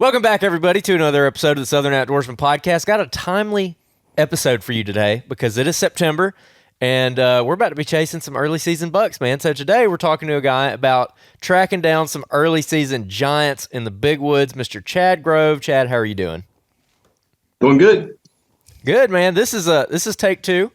Welcome back, everybody, to another episode of the Southern Outdoorsman Podcast. Got a timely episode for you today because it is September, and we're about to be chasing some early season bucks, man. So today we're talking to a guy about tracking down some early season giants in the big woods, Mr. Chad Grove. Chad, how are you doing? Doing good. Good, man. This is take two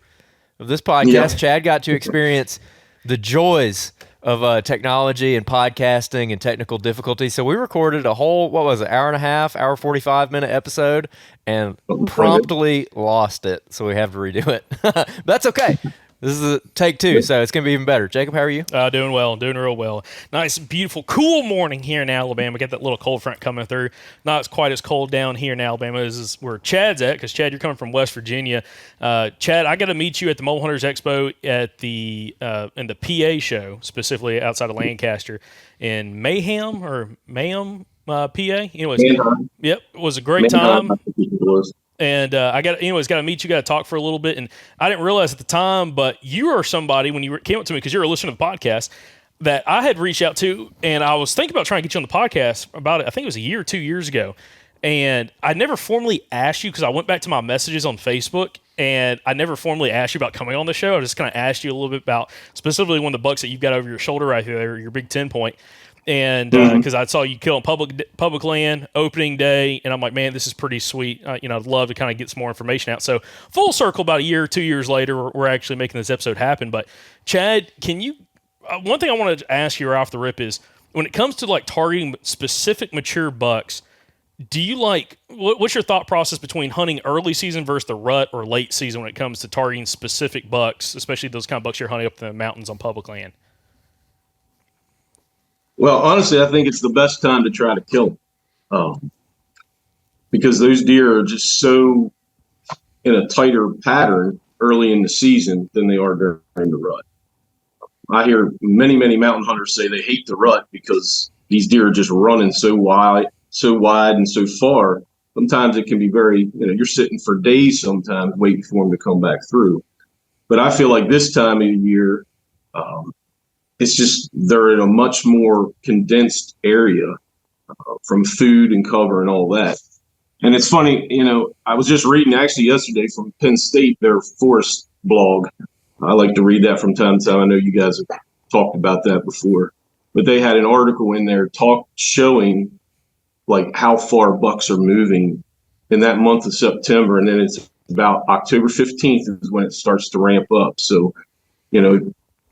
of this podcast. Yeah. Chad got to experience the joys of technology and podcasting and technical difficulties. So we recorded a whole, hour and a half, hour 45-minute episode, and promptly lost it. So we have to redo it. But that's okay. This is a take two, so it's going to be even better. Jacob, how are you? Doing well. Doing real well. Nice, beautiful, cool morning here in Alabama. Got that little cold front coming through. Not quite as cold down here in Alabama as where Chad's at, because, Chad, you're coming from West Virginia. Chad, I got to meet you at the Mole Hunters Expo at the in the PA show, specifically outside of Lancaster in Mayhem, PA. Anyways, yep, it was a great time. And got to meet you, got to talk for a little bit. And I didn't realize at the time, but you are somebody, when you came up to me, because you're a listener to the podcast, that I had reached out to, and I was thinking about trying to get you on the podcast about it. I think it was a year or 2 years ago. And I never formally asked you, because I went back to my messages on Facebook, and I never formally asked you about coming on the show. I just kind of asked you a little bit about specifically one of the bucks that you've got over your shoulder right there, your big 10-point. And because I saw you kill on public land opening day, and I'm like, man, this is pretty sweet. I'd love to kind of get some more information out. So full circle, about a year or 2 years later, we're actually making this episode happen. But Chad, can you? One thing I wanted to ask you right off the rip is, when it comes to like targeting specific mature bucks, do you what's your thought process between hunting early season versus the rut or late season when it comes to targeting specific bucks, especially those kind of bucks you're hunting up in the mountains on public land? Well, honestly, I think it's the best time to try to kill them, because those deer are just so in a tighter pattern early in the season than they are during the rut. I hear many mountain hunters say they hate the rut because these deer are just running so wide and so far. Sometimes it can be very, you're sitting for days sometimes waiting for them to come back through. But I feel like this time of year, it's just they're in a much more condensed area from food and cover and all that. And it's funny, I was just reading actually yesterday from Penn State, their forest blog. I like to read that from time to time. I know you guys have talked about that before. But they had an article in there showing like how far bucks are moving in that month of September. And then it's about October 15th is when it starts to ramp up. So,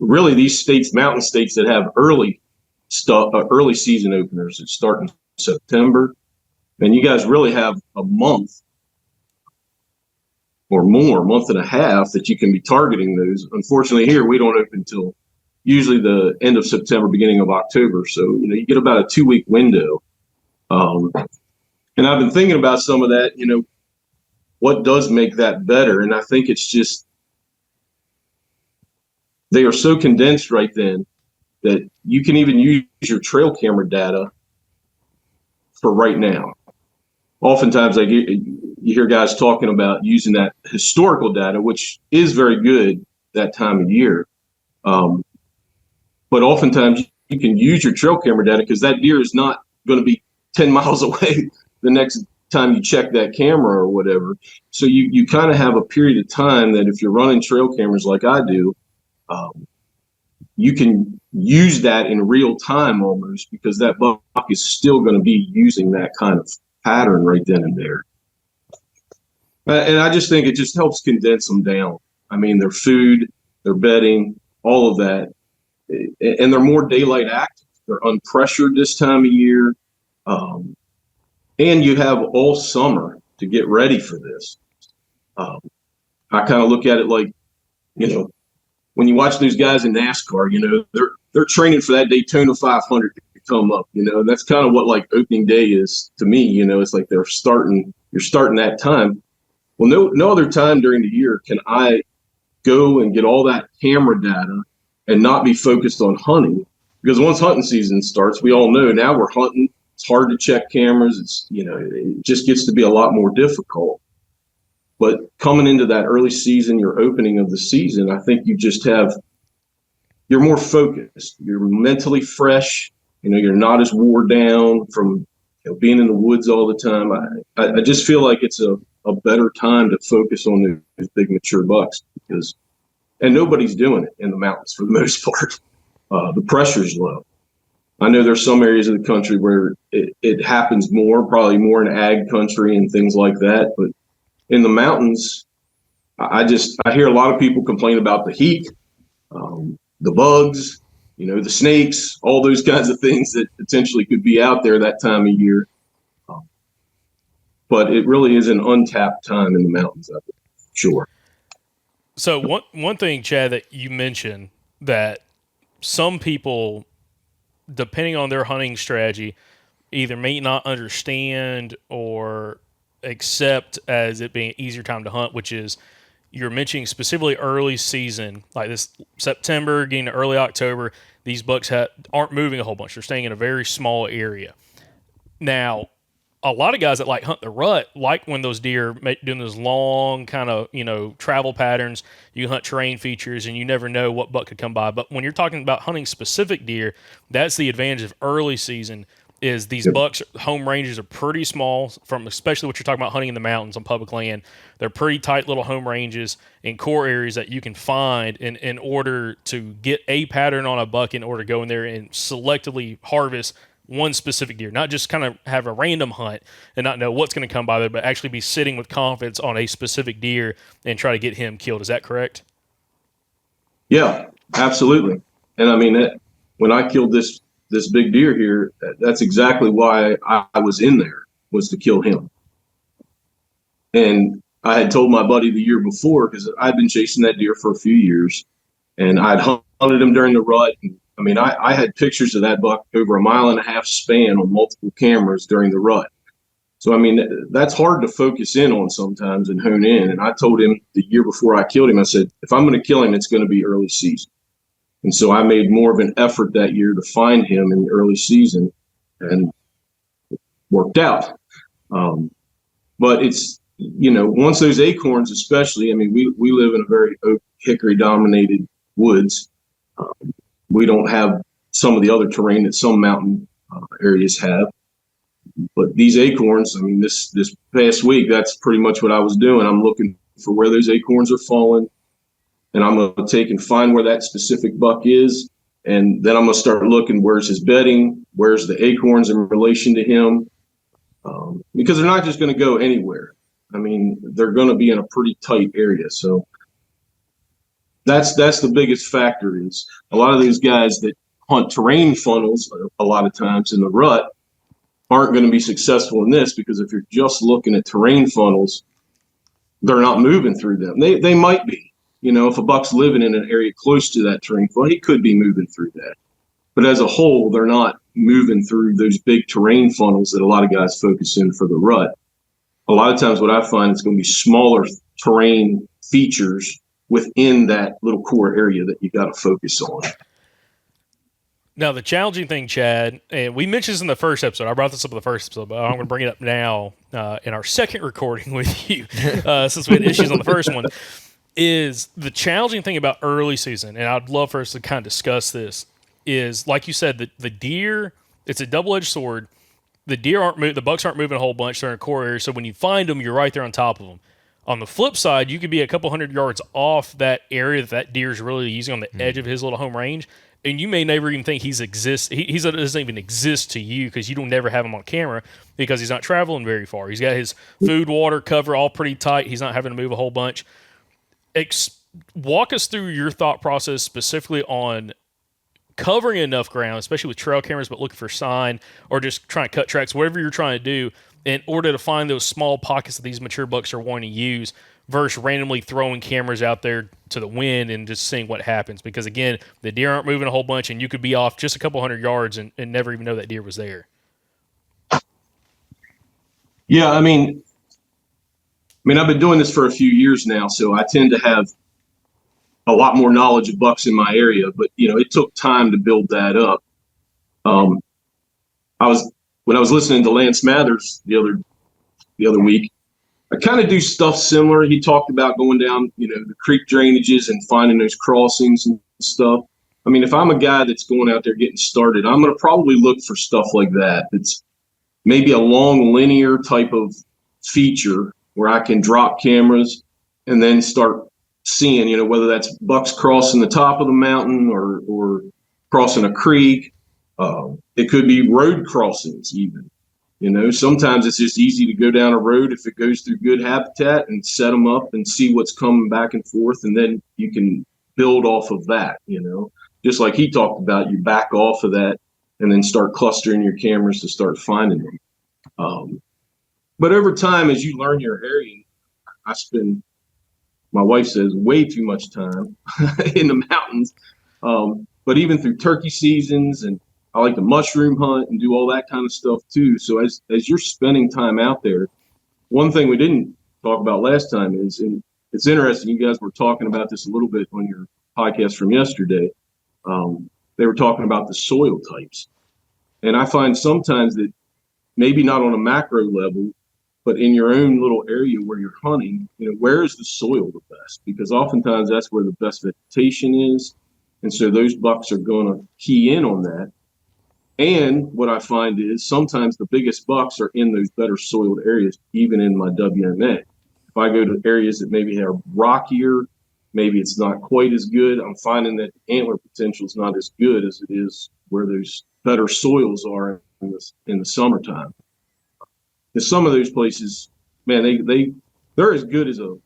really, these states, mountain states that have early season openers that start in September, and you guys really have a month or more, month and a half, that you can be targeting those. Unfortunately, here we don't open until usually the end of September, beginning of October. So you get about a 2-week window. And I've been thinking about some of that. What does make that better? And I think it's just, they are so condensed right then that you can even use your trail camera data for right now. Oftentimes you hear guys talking about using that historical data, which is very good that time of year. But oftentimes you can use your trail camera data because that deer is not going to be 10 miles away the next time you check that camera or whatever. So you kind of have a period of time that if you're running trail cameras like I do, you can use that in real time almost, because that buck is still going to be using that kind of pattern right then and there. And I just think it just helps condense them down. I mean, their food, their bedding, all of that. And they're more daylight active. They're unpressured this time of year. And you have all summer to get ready for this. I kind of look at it like, when you watch those guys in NASCAR, they're training for that Daytona 500 to come up. That's kind of what like opening day is to me. It's like you're starting that time. Well, no other time during the year can I go and get all that camera data and not be focused on hunting, because once hunting season starts, we all know now we're hunting. It's hard to check cameras. It just gets to be a lot more difficult. But coming into that early season, your opening of the season, I think you're more focused. You're mentally fresh. You're not as wore down from being in the woods all the time. I just feel like it's a better time to focus on those big mature bucks and nobody's doing it in the mountains for the most part. The pressure's low. I know there's some areas of the country where it happens more, probably more in ag country and things like that. But in the mountains, I hear a lot of people complain about the heat, the bugs, the snakes, all those kinds of things that potentially could be out there that time of year. But it really is an untapped time in the mountains, I think, sure. So one thing, Chad, that you mentioned that some people, depending on their hunting strategy, either may not understand or accept as it being an easier time to hunt, which is you're mentioning specifically early season, like this September, getting to early October, these bucks aren't moving a whole bunch. They're staying in a very small area. Now, a lot of guys that like hunt the rut like when those deer doing those long kind of travel patterns. You hunt terrain features and you never know what buck could come by. But when you're talking about hunting specific deer, that's the advantage of early season. Is these bucks home ranges are pretty small, from especially what you're talking about hunting in the mountains on public land. They're pretty tight little home ranges in core areas that you can find in order to get a pattern on a buck, in order to go in there and selectively harvest one specific deer, not just kind of have a random hunt and not know what's going to come by there, but actually be sitting with confidence on a specific deer and try to get him killed. Is that correct? Yeah, absolutely. And I mean, when I killed this big deer here, that's exactly why I was in there, was to kill him. And I had told my buddy the year before, because I'd been chasing that deer for a few years, and I'd hunted him during the rut. And, I mean, I had pictures of that buck over a 1.5 mile span on multiple cameras during the rut. So, I mean, that's hard to focus in on sometimes and hone in. And I told him the year before I killed him, I said, if I'm going to kill him, it's going to be early season. And so I made more of an effort that year to find him in the early season, and it worked out. But it's, once those acorns, especially, I mean, we live in a very oak hickory dominated woods. We don't have some of the other terrain that some mountain areas have. But these acorns, I mean, this past week, that's pretty much what I was doing. I'm looking for where those acorns are falling, and I'm going to take and find where that specific buck is. And then I'm going to start looking, where's his bedding, where's the acorns in relation to him, because they're not just going to go anywhere. I mean, they're going to be in a pretty tight area. So that's the biggest factor. Is a lot of these guys that hunt terrain funnels a lot of times in the rut aren't going to be successful in this, because if you're just looking at terrain funnels, they're not moving through them. They might be, if a buck's living in an area close to that terrain funnel, he could be moving through that. But as a whole, they're not moving through those big terrain funnels that a lot of guys focus in for the rut. A lot of times what I find is going to be smaller terrain features within that little core area that you got to focus on. Now, the challenging thing, Chad, and we mentioned this in the first episode. I brought this up in the first episode, but I'm going to bring it up now in our second recording with you, since we had issues on the first one, is the challenging thing about early season, and I'd love for us to kind of discuss this, is, like you said, the deer, it's a double-edged sword. The bucks aren't moving a whole bunch. They're in a core area, so when you find them, you're right there on top of them. On the flip side, you could be a couple hundred yards off that area that deer is really using on the edge of his little home range, and you may never even think he doesn't even exist to you, because you don't never have him on camera, because he's not traveling very far. He's got his food, water, cover all pretty tight. He's not having to move a whole bunch. Walk us through your thought process specifically on covering enough ground, especially with trail cameras, but looking for sign or just trying to cut tracks, whatever you're trying to do, in order to find those small pockets that these mature bucks are wanting to use, versus randomly throwing cameras out there to the wind and just seeing what happens. Because again, the deer aren't moving a whole bunch, and you could be off just a couple hundred yards and never even know that deer was there. Yeah, I mean, I've been doing this for a few years now, so I tend to have a lot more knowledge of bucks in my area, but it took time to build that up. When I was listening to Lance Mathers the other week, I kind of do stuff similar. He talked about going down, the creek drainages and finding those crossings and stuff. I mean, if I'm a guy that's going out there getting started, I'm going to probably look for stuff like that. It's, maybe a long linear type of feature where I can drop cameras and then start seeing, whether that's bucks crossing the top of the mountain or crossing a creek. It could be road crossings even. Sometimes it's just easy to go down a road if it goes through good habitat and set them up and see what's coming back and forth, and then you can build off of that. Just like he talked about, you back off of that and then start clustering your cameras to start finding them. But over time, as you learn your area, my wife says, way too much time in the mountains. But even through turkey seasons, and I like to mushroom hunt and do all that kind of stuff too. So as you're spending time out there, one thing we didn't talk about last time is, and it's interesting, you guys were talking about this a little bit on your podcast from yesterday. They were talking about the soil types. And I find sometimes that maybe not on a macro level, but in your own little area where you're hunting, where is the soil the best? Because oftentimes that's where the best vegetation is. And so those bucks are going to key in on that. And what I find is sometimes the biggest bucks are in those better soiled areas, even in my WMA. If I go to areas that maybe are rockier, maybe it's not quite as good, I'm finding that antler potential is not as good as it is where those better soils are in the summertime. And some of those places, man, they're as good as a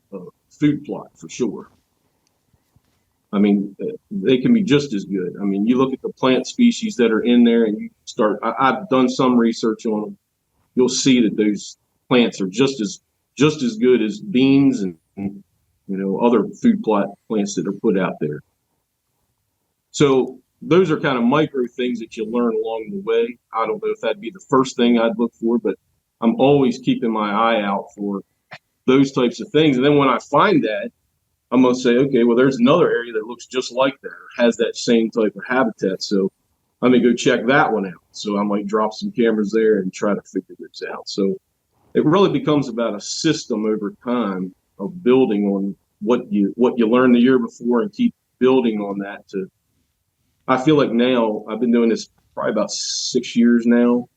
food plot for sure. I mean, they can be just as good. I mean, you look at the plant species that are in there, and I've done some research on them. You'll see that those plants are just as good as beans and other food plot plants that are put out there. So those are kind of micro things that you learn along the way. I don't know if that'd be the first thing I'd look for, but I'm always keeping my eye out for those types of things. And then when I find that, I'm going to say, okay, well, there's another area that looks just like that or has that same type of habitat. So I'm going to go check that one out. So I might drop some cameras there and try to figure this out. So it really becomes about a system over time of building on what you learned the year before and keep building on that. I feel like now I've been doing this probably about 6 years now.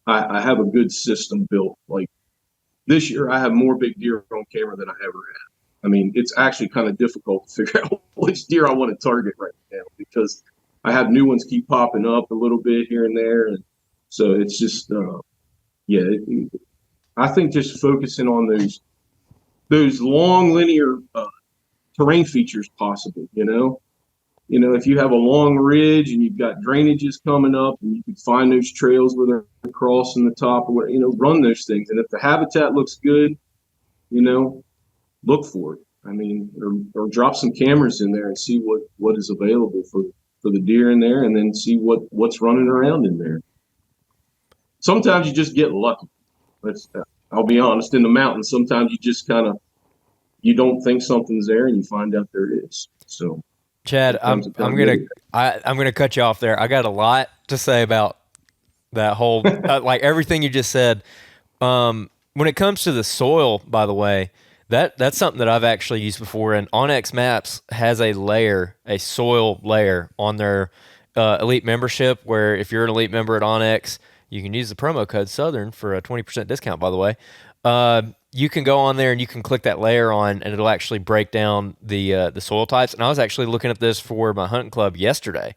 I have a good system built. Like this year, I have more big deer on camera than I ever had. I mean, it's actually kind of difficult to figure out which deer I want to target right now because I have new ones keep popping up a little bit here and there. And so it's just, I think just focusing on those long linear terrain features possible, if you have a long ridge and you've got drainages coming up and you can find those trails where they're crossing the top or run those things. And if the habitat looks good, look for it. I mean, or drop some cameras in there and see what is available for the deer in there, and then see what's running around in there. Sometimes you just get lucky. I'll be honest, in the mountains, sometimes you just you don't think something's there and you find out there it is. So Chad, I'm gonna cut you off there. I got a lot to say about that whole like everything you just said. When it comes to the soil, by the way, that's something that I've actually used before. And onX Maps has a soil layer on their elite membership. Where if you're an elite member at onX, you can use the promo code Southern for a 20% discount. By the way, you can go on there and you can click that layer on, and it'll actually break down the soil types. And I was actually looking at this for my hunting club yesterday,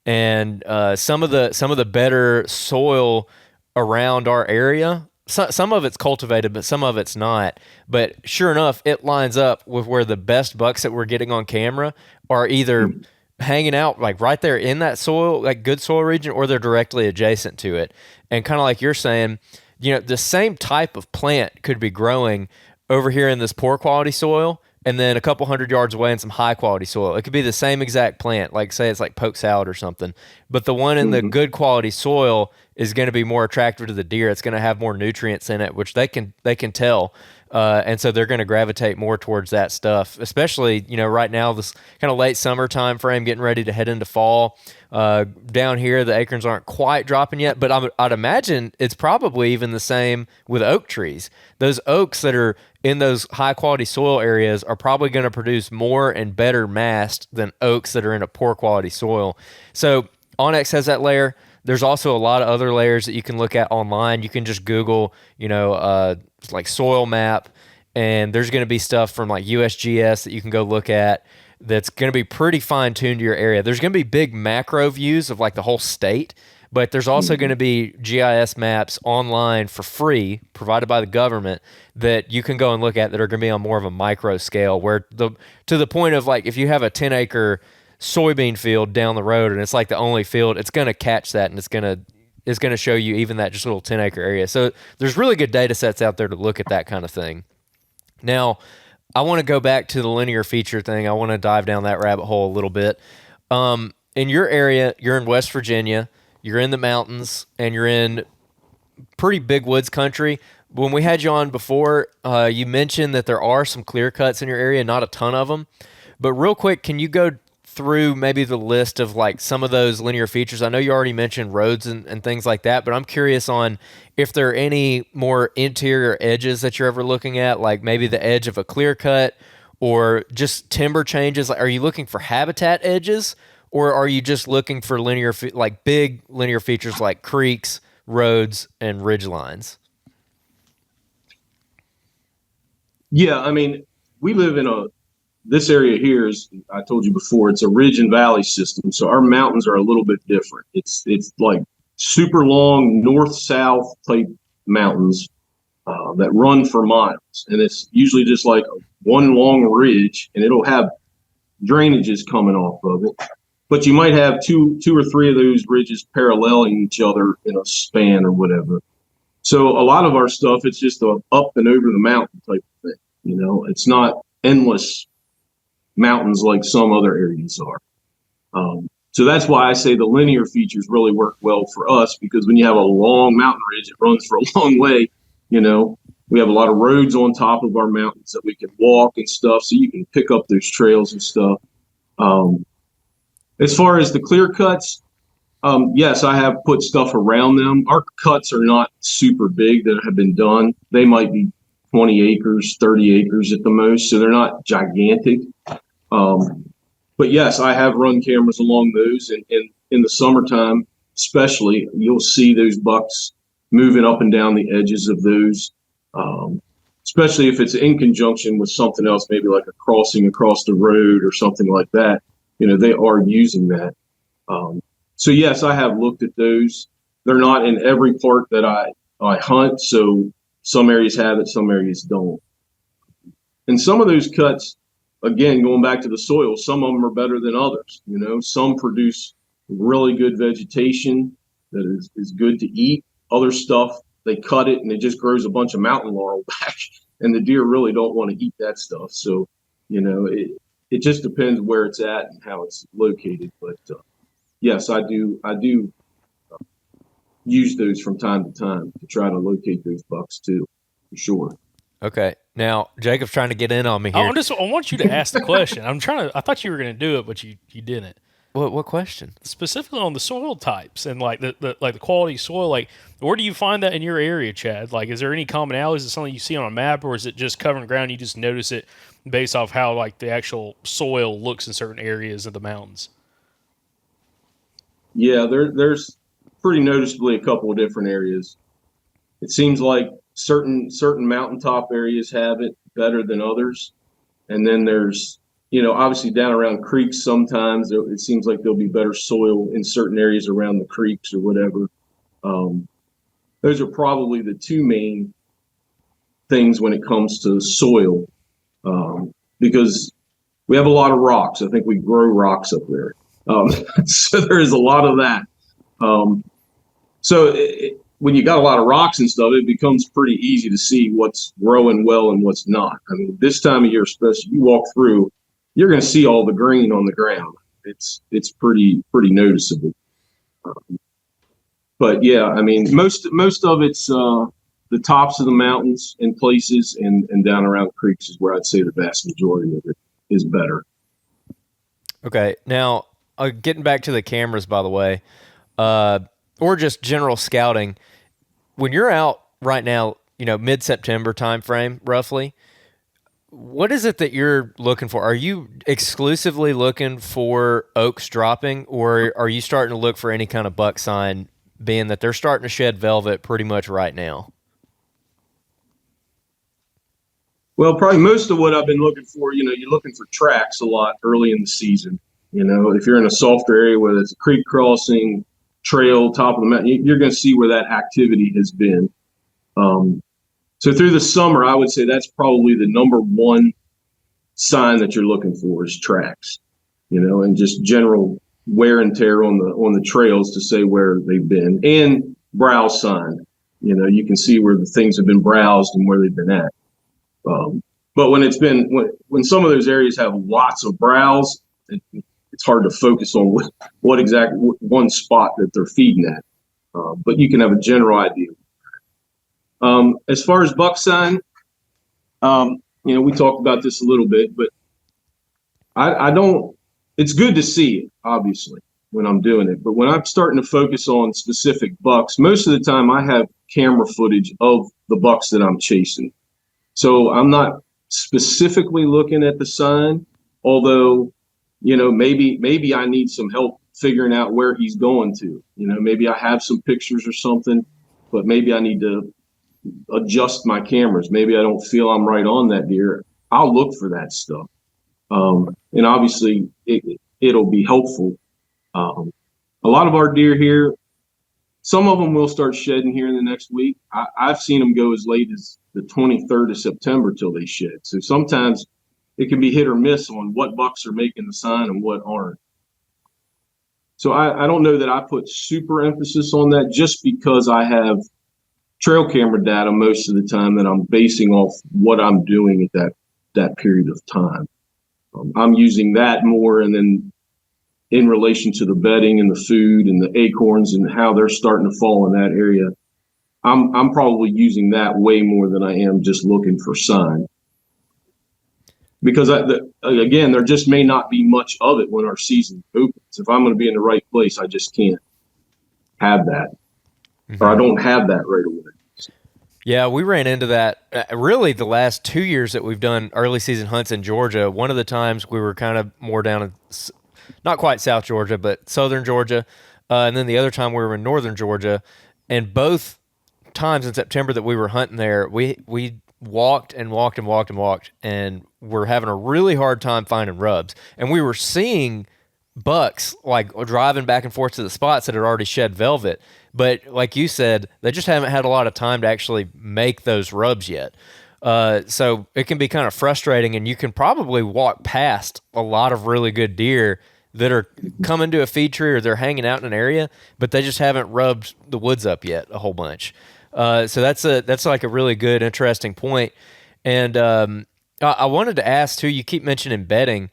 and some of the better soil around our area. Some of it's cultivated, but some of it's not. But sure enough, it lines up with where the best bucks that we're getting on camera are either hanging out like right there in that soil, like good soil region, or they're directly adjacent to it. And kind of like you're saying, the same type of plant could be growing over here in this poor quality soil, and then a couple 100 yards away in some high quality soil. It could be the same exact plant, like say it's like poke salad or something, but the one in the good quality soil is going to be more attractive to the deer. It's going to have more nutrients in it, which they can tell. And so they're going to gravitate more towards that stuff, especially, right now, this kind of late summer time frame, getting ready to head into fall. Down here, the acorns aren't quite dropping yet, but I'd imagine it's probably even the same with oak trees. Those oaks that are in those high quality soil areas are probably going to produce more and better mast than oaks that are in a poor quality soil. So onX has that layer. There's also a lot of other layers that you can look at online. You can just Google, like soil map, and there's going to be stuff from like USGS that you can go look at that's going to be pretty fine tuned to your area. There's going to be big macro views of like the whole state, but there's also going to be GIS maps online for free provided by the government that you can go and look at that are going to be on more of a micro scale, where to the point of like if you have a 10-acre soybean field down the road and it's like the only field, it's going to catch that, and it's going to show you even that just little 10-acre area. So there's really good data sets out there to look at that kind of thing. Now, I want to go back to the linear feature thing. I want to dive down that rabbit hole a little bit. In your area, you're in West Virginia, you're in the mountains, and you're in pretty big woods country. When we had you on before, you mentioned that there are some clear cuts in your area, not a ton of them. But real quick, can you go through maybe the list of like some of those linear features? I know you already mentioned roads and things like that, but I'm curious on if there are any more interior edges that you're ever looking at, like maybe the edge of a clear cut or just timber changes. Like, are you looking for habitat edges, or are you just looking for like big linear features like creeks, roads, and ridge lines? Yeah, I mean, we live in this area here is, I told you before, it's a ridge and valley system. So our mountains are a little bit different. It's like super long north-south type mountains that run for miles. And it's usually just like one long ridge, and it'll have drainages coming off of it. But you might have two or three of those ridges paralleling each other in a span or whatever. So a lot of our stuff, it's just a up and over the mountain type of thing. You know, it's not endless mountains like some other areas are. So that's why I say the linear features really work well for us, because when you have a long mountain ridge, it runs for a long way. You know, we have a lot of roads on top of our mountains that we can walk and stuff, so you can pick up those trails and stuff. As far as the clear cuts, yes, I have put stuff around them. Our cuts are not super big that have been done. They might be 20 acres, 30 acres at the most, so they're not gigantic. But yes, I have run cameras along those, and in the summertime, especially, you'll see those bucks moving up and down the edges of those, especially if it's in conjunction with something else, maybe like a crossing across the road or something like that. You know, they are using that. So yes, I have looked at those. They're not in every part that I hunt, so some areas have it, some areas don't. And some of those cuts, again, going back to the soil, some of them are better than others. You know, some produce really good vegetation that is good to eat. Other stuff, they cut it and it just grows a bunch of mountain laurel back, and the deer really don't want to eat that stuff. So, you know, it just depends where it's at and how it's located. But yes, I do use those from time to time to try to locate those bucks too, for sure. Okay. Now, Jacob's trying to get in on me here. I want you to ask the question. I thought you were going to do it, but you didn't. What question? Specifically on the soil types and like the quality of soil. Like, where do you find that in your area, Chad? Like, is there any commonalities? Is it something you see on a map, or is it just covering ground? You just notice it based off how like the actual soil looks in certain areas of the mountains? Yeah, there's pretty noticeably a couple of different areas. It seems like certain mountaintop areas have it better than others, and then there's, you know, obviously down around creeks, sometimes it seems like there'll be better soil in certain areas around the creeks or whatever. Those are probably the two main things when it comes to soil, because we have a lot of rocks. I think we grow rocks up there. So there is a lot of that. When you got a lot of rocks and stuff, it becomes pretty easy to see what's growing well and what's not. I mean, this time of year, especially, you walk through, you're going to see all the green on the ground. It's pretty noticeable. But yeah, I mean, most of it's the tops of the mountains in places, and down around creeks is where I'd say the vast majority of it is better. Okay. Now, getting back to the cameras, by the way, or just general scouting, when you're out right now, you know, mid-September timeframe, roughly, what is it that you're looking for? Are you exclusively looking for oaks dropping, or are you starting to look for any kind of buck sign being that they're starting to shed velvet pretty much right now? Well, probably most of what I've been looking for, you're looking for tracks a lot early in the season. If you're in a softer area, whether it's a creek crossing, trail, top of the mountain, you're going to see where that activity has been. So through the summer, I would say that's probably the number one sign that you're looking for is tracks, and just general wear and tear on the trails to say where they've been, and browse sign. You can see where the things have been browsed and where they've been at. But when some of those areas have lots of browse, it's hard to focus on what exact one spot that they're feeding at. But you can have a general idea. As far as buck sign, we talked about this a little bit, but I don't. It's good to see it, obviously, when I'm doing it. But when I'm starting to focus on specific bucks, most of the time I have camera footage of the bucks that I'm chasing. So I'm not specifically looking at the sign, although, maybe I need some help figuring out where he's going to. Maybe I have some pictures or something, but maybe I need to adjust my cameras. Maybe I don't feel I'm right on that deer. I'll look for that stuff. And obviously it'll be helpful. A lot of our deer here, some of them will start shedding here in the next week. I've seen them go as late as the 23rd of September till they shed. So sometimes it can be hit or miss on what bucks are making the sign and what aren't. So I don't know that I put super emphasis on that, just because I have trail camera data most of the time that I'm basing off what I'm doing at that period of time. I'm using that more, and then in relation to the bedding and the food and the acorns and how they're starting to fall in that area, I'm probably using that way more than I am just looking for sign. Because again, there just may not be much of it when our season opens. If I'm going to be in the right place, I just can't have that, or I don't have that right away. Yeah, we ran into that really the last 2 years that we've done early season hunts in Georgia. One of the times we were kind of more down in, not quite South Georgia, but southern Georgia. And then the other time we were in northern Georgia. And both times in September that we were hunting there, we walked and walked and walked and walked, and we're having a really hard time finding rubs. And we were seeing bucks like driving back and forth to the spots that had already shed velvet. But like you said, they just haven't had a lot of time to actually make those rubs yet. So it can be kind of frustrating, and you can probably walk past a lot of really good deer that are coming to a feed tree or they're hanging out in an area, but they just haven't rubbed the woods up yet a whole bunch. So that's like a really good, interesting point. And I wanted to ask too, you keep mentioning bedding.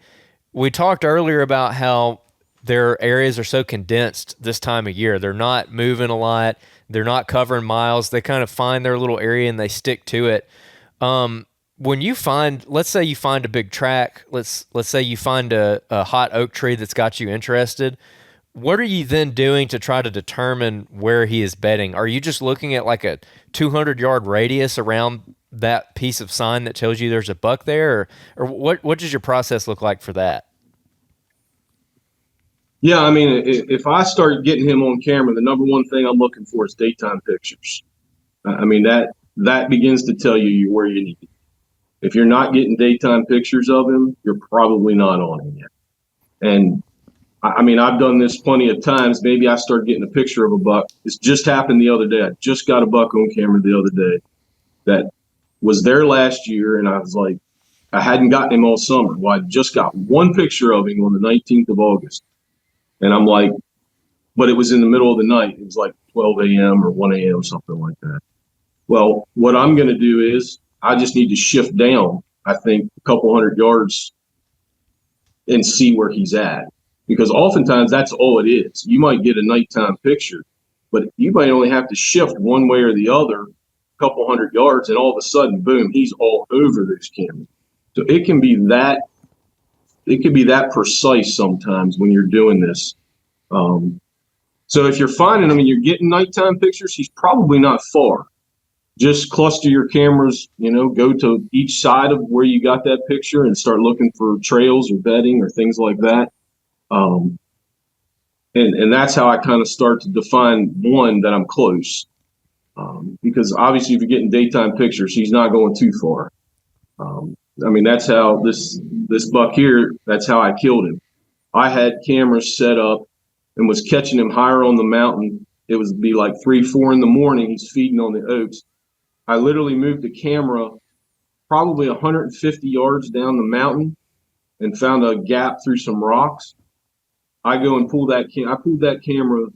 We talked earlier about how their areas are so condensed this time of year. They're not moving a lot. They're not covering miles. They kind of find their little area and they stick to it. When you find, let's say you find a big track, let's say you find a hot oak tree that's got you interested, what are you then doing to try to determine where he is bedding? Are you just looking at like a 200-yard radius around that piece of sign that tells you there's a buck there? Or what does your process look like for that? Yeah, I mean, if I start getting him on camera, the number one thing I'm looking for is daytime pictures. I mean, that begins to tell you where you need to be. If you're not getting daytime pictures of him, you're probably not on him yet. And I mean, I've done this plenty of times. Maybe I start getting a picture of a buck. This just happened the other day. I just got a buck on camera the other day that was there last year, and I was like, I hadn't gotten him all summer. Well, I just got one picture of him on the 19th of August. And I'm like, but it was in the middle of the night. It was like 12 a.m. or 1 a.m., something like that. Well, what I'm going to do is I just need to shift down, I think, a couple hundred yards and see where he's at. Because oftentimes that's all it is. You might get a nighttime picture, but you might only have to shift one way or the other a couple hundred yards, and all of a sudden, boom, he's all over those cameras. So it can be that precise sometimes when you're doing this. So if you're finding him and you're getting nighttime pictures, he's probably not far. Just cluster your cameras, go to each side of where you got that picture and start looking for trails or bedding or things like that. And that's how I kind of start to define one that I'm close. Because obviously if you're getting daytime pictures, he's not going too far. I mean, that's how this buck here, that's how I killed him. I had cameras set up and was catching him higher on the mountain. It would be like 3, 4 in the morning. He's feeding on the oaks. I literally moved the camera probably 150 yards down the mountain and found a gap through some rocks. I go and pull that I pulled that camera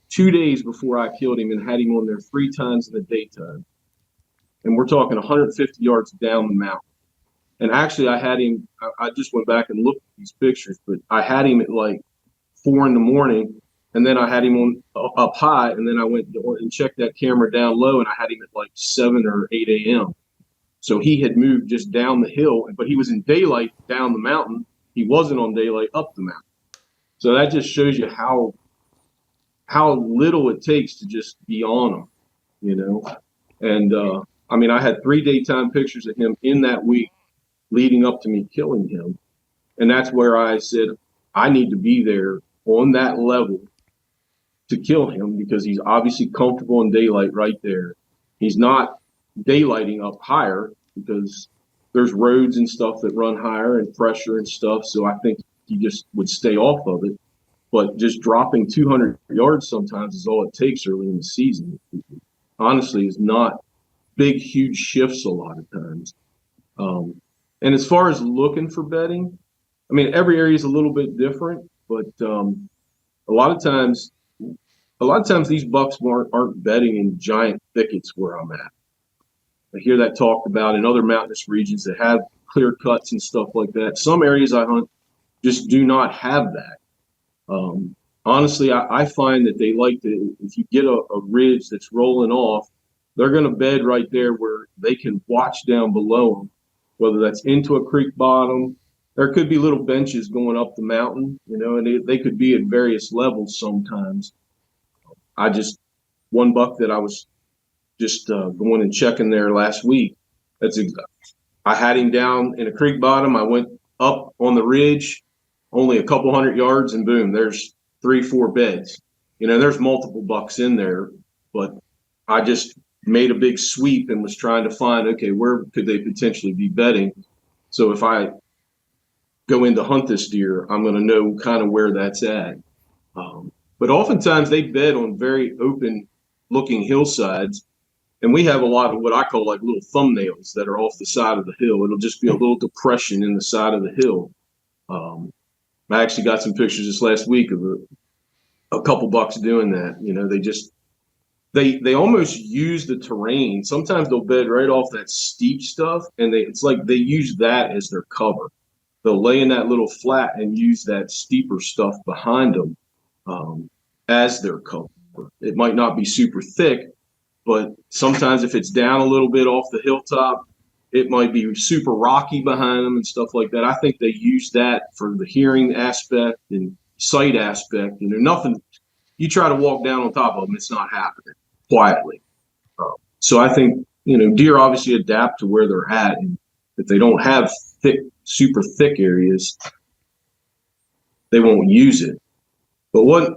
2 days before I killed him and had him on there 3 times in the daytime. And we're talking 150 yards down the mountain. And actually, I had him, I just went back and looked at these pictures, but I had him at like 4 in the morning, and then I had him on up high, and then I went and checked that camera down low, and I had him at like 7 or 8 a.m. So he had moved just down the hill, but he was in daylight down the mountain. He wasn't on daylight up the mountain. So that just shows you how little it takes to just be on them, you know. And I mean, I had 3 daytime pictures of him in that week leading up to me killing him. And that's where I said, I need to be there on that level to kill him, because he's obviously comfortable in daylight right there. He's not daylighting up higher because there's roads and stuff that run higher and pressure and stuff. So I think he just would stay off of it. But just dropping 200 yards sometimes is all it takes early in the season. Honestly, is not big, huge shifts a lot of times. And as far as looking for bedding, I mean, every area is a little bit different, but a lot of times these bucks aren't bedding in giant thickets where I'm at. I hear that talked about in other mountainous regions that have clear cuts and stuff like that. Some areas I hunt just do not have that. Honestly, I find that they like to, if you get a ridge that's rolling off, they're going to bed right there where they can watch down below them, whether that's into a creek bottom. There could be little benches going up the mountain, you know, and they could be at various levels sometimes. One buck that I was just going and checking there last week, I had him down in a creek bottom. I went up on the ridge, only a couple hundred yards, and boom, there's 3, 4 beds. You know, there's multiple bucks in there, but I just made a big sweep and was trying to find, okay, where could they potentially be bedding? So if I go in to hunt this deer, I'm going to know kind of where that's at. But oftentimes they bed on very open looking hillsides. And we have a lot of what I call like little thumbnails that are off the side of the hill. It'll just be a little depression in the side of the hill. I actually got some pictures this last week of a couple bucks doing that. You know, they almost use the terrain. Sometimes they'll bed right off that steep stuff, and it's like they use that as their cover. They'll lay in that little flat and use that steeper stuff behind them as their cover. It might not be super thick, but sometimes if it's down a little bit off the hilltop, it might be super rocky behind them and stuff like that. I think they use that for the hearing aspect and sight aspect. You know, nothing, you try to walk down on top of them, it's not happening quietly. So I think, you know, deer obviously adapt to where they're at. And if they don't have super thick areas, they won't use it. But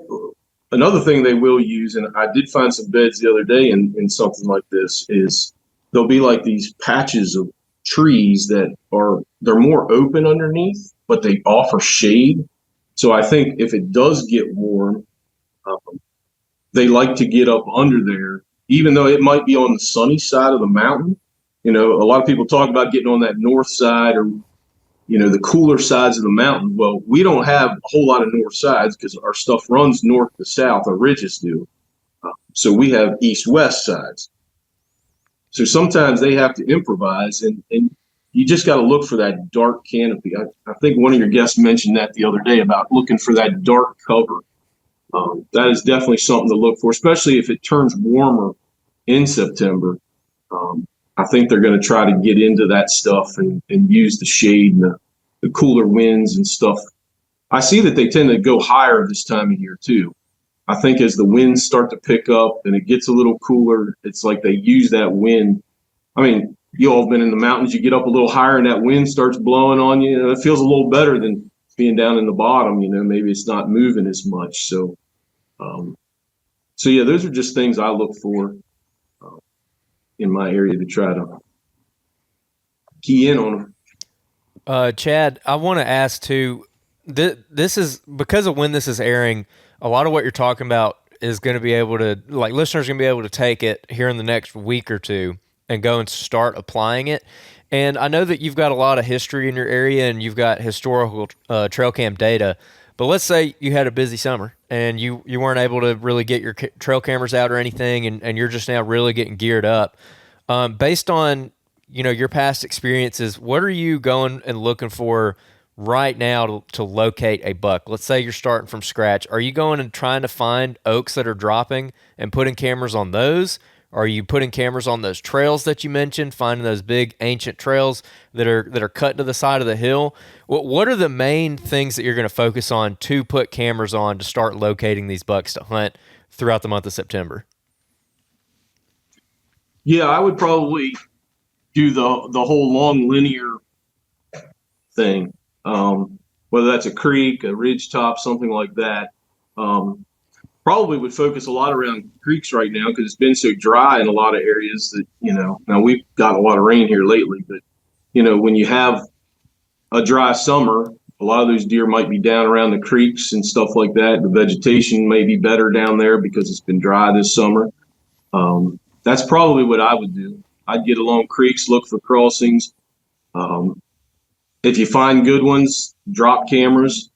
another thing they will use, and I did find some beds the other day in something like this, is there'll be like these patches of trees that they're more open underneath, but they offer shade. So I think if it does get warm, they like to get up under there, even though it might be on the sunny side of the mountain. You know, a lot of people talk about getting on that north side or, you know, the cooler sides of the mountain. Well, we don't have a whole lot of north sides because our stuff runs north to south, our ridges do. So we have east-west sides. So sometimes they have to improvise, and you just got to look for that dark canopy. I think one of your guests mentioned that the other day about looking for that dark cover. That is definitely something to look for, especially if it turns warmer in September. I think they're going to try to get into that stuff and use the shade and the cooler winds and stuff. I see that they tend to go higher this time of year too. I think as the winds start to pick up and it gets a little cooler, it's like they use that wind. I mean, you all have been in the mountains, you get up a little higher and that wind starts blowing on you. It feels a little better than being down in the bottom, maybe it's not moving as much. So, yeah, those are just things I look for in my area to try to key in on them. Chad, I want to ask too. This is because of when this is airing. A lot of what you're talking about is going to be able to, like, listeners are going to be able to take it here in the next week or two and go and start applying it. And I know that you've got a lot of history in your area and you've got historical trail cam data. But let's say you had a busy summer and you weren't able to really get your trail cameras out or anything, and you're just now really getting geared up. Based on your past experiences, what are you going and looking for right now to locate a buck? Let's say you're starting from scratch. Are you going and trying to find oaks that are dropping and putting cameras on those? Are you putting cameras on those trails that you mentioned, finding those big ancient trails that are cut to the side of the hill? What are the main things that you're going to focus on to put cameras on to start locating these bucks to hunt throughout the month of September? Yeah, I would probably do the whole long linear thing, whether that's a creek, a ridge top, something like that. Probably would focus a lot around creeks right now because it's been so dry in a lot of areas that, now we've got a lot of rain here lately, but, when you have a dry summer, a lot of those deer might be down around the creeks and stuff like that. The vegetation may be better down there because it's been dry this summer. That's probably what I would do. I'd get along creeks, look for crossings. If you find good ones, drop cameras.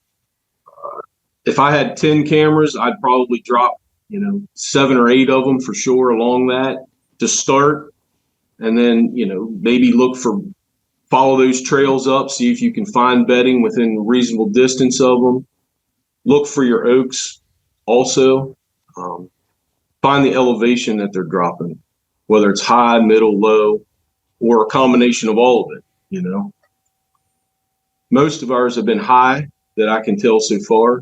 If I had 10 cameras, I'd probably drop, 7 or 8 of them for sure along that to start. And then, maybe follow those trails up, see if you can find bedding within reasonable distance of them. Look for your oaks also. Find the elevation that they're dropping, whether it's high, middle, low, or a combination of all of it, Most of ours have been high that I can tell so far.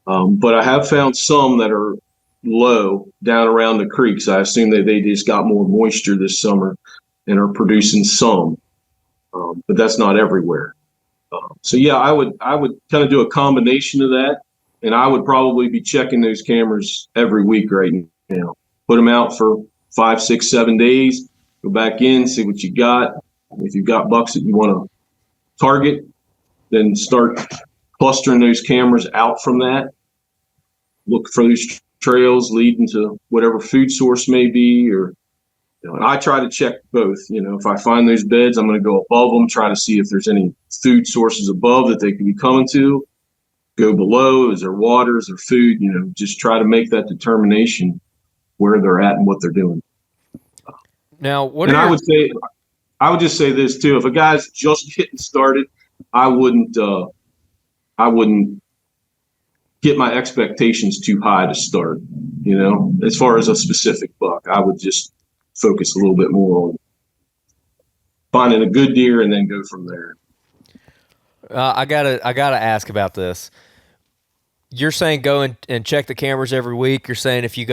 But I have found some that are low down around the creeks. I assume that they just got more moisture this summer and are producing some, but that's not everywhere. So yeah, I would kind of do a combination of that, and I would probably be checking those cameras every week right now. Put them out for 5, 6, 7 days. Go back in, see what you got. If you've got bucks that you want to target, then start clustering those cameras out from that. Look for those trails leading to whatever food source may be, or and I try to check both. If I find those beds, I'm going to go above them, try to see if there's any food sources above that they could be coming to. Go below, is there water, is there food? Just try to make that determination where they're at and what they're doing. Now, I would just say this too: if a guy's just getting started, I wouldn't get my expectations too high to start, as far as a specific buck. I would just focus a little bit more on finding a good deer and then go from there. I gotta ask about this. You're saying go and check the cameras every week. You're saying if you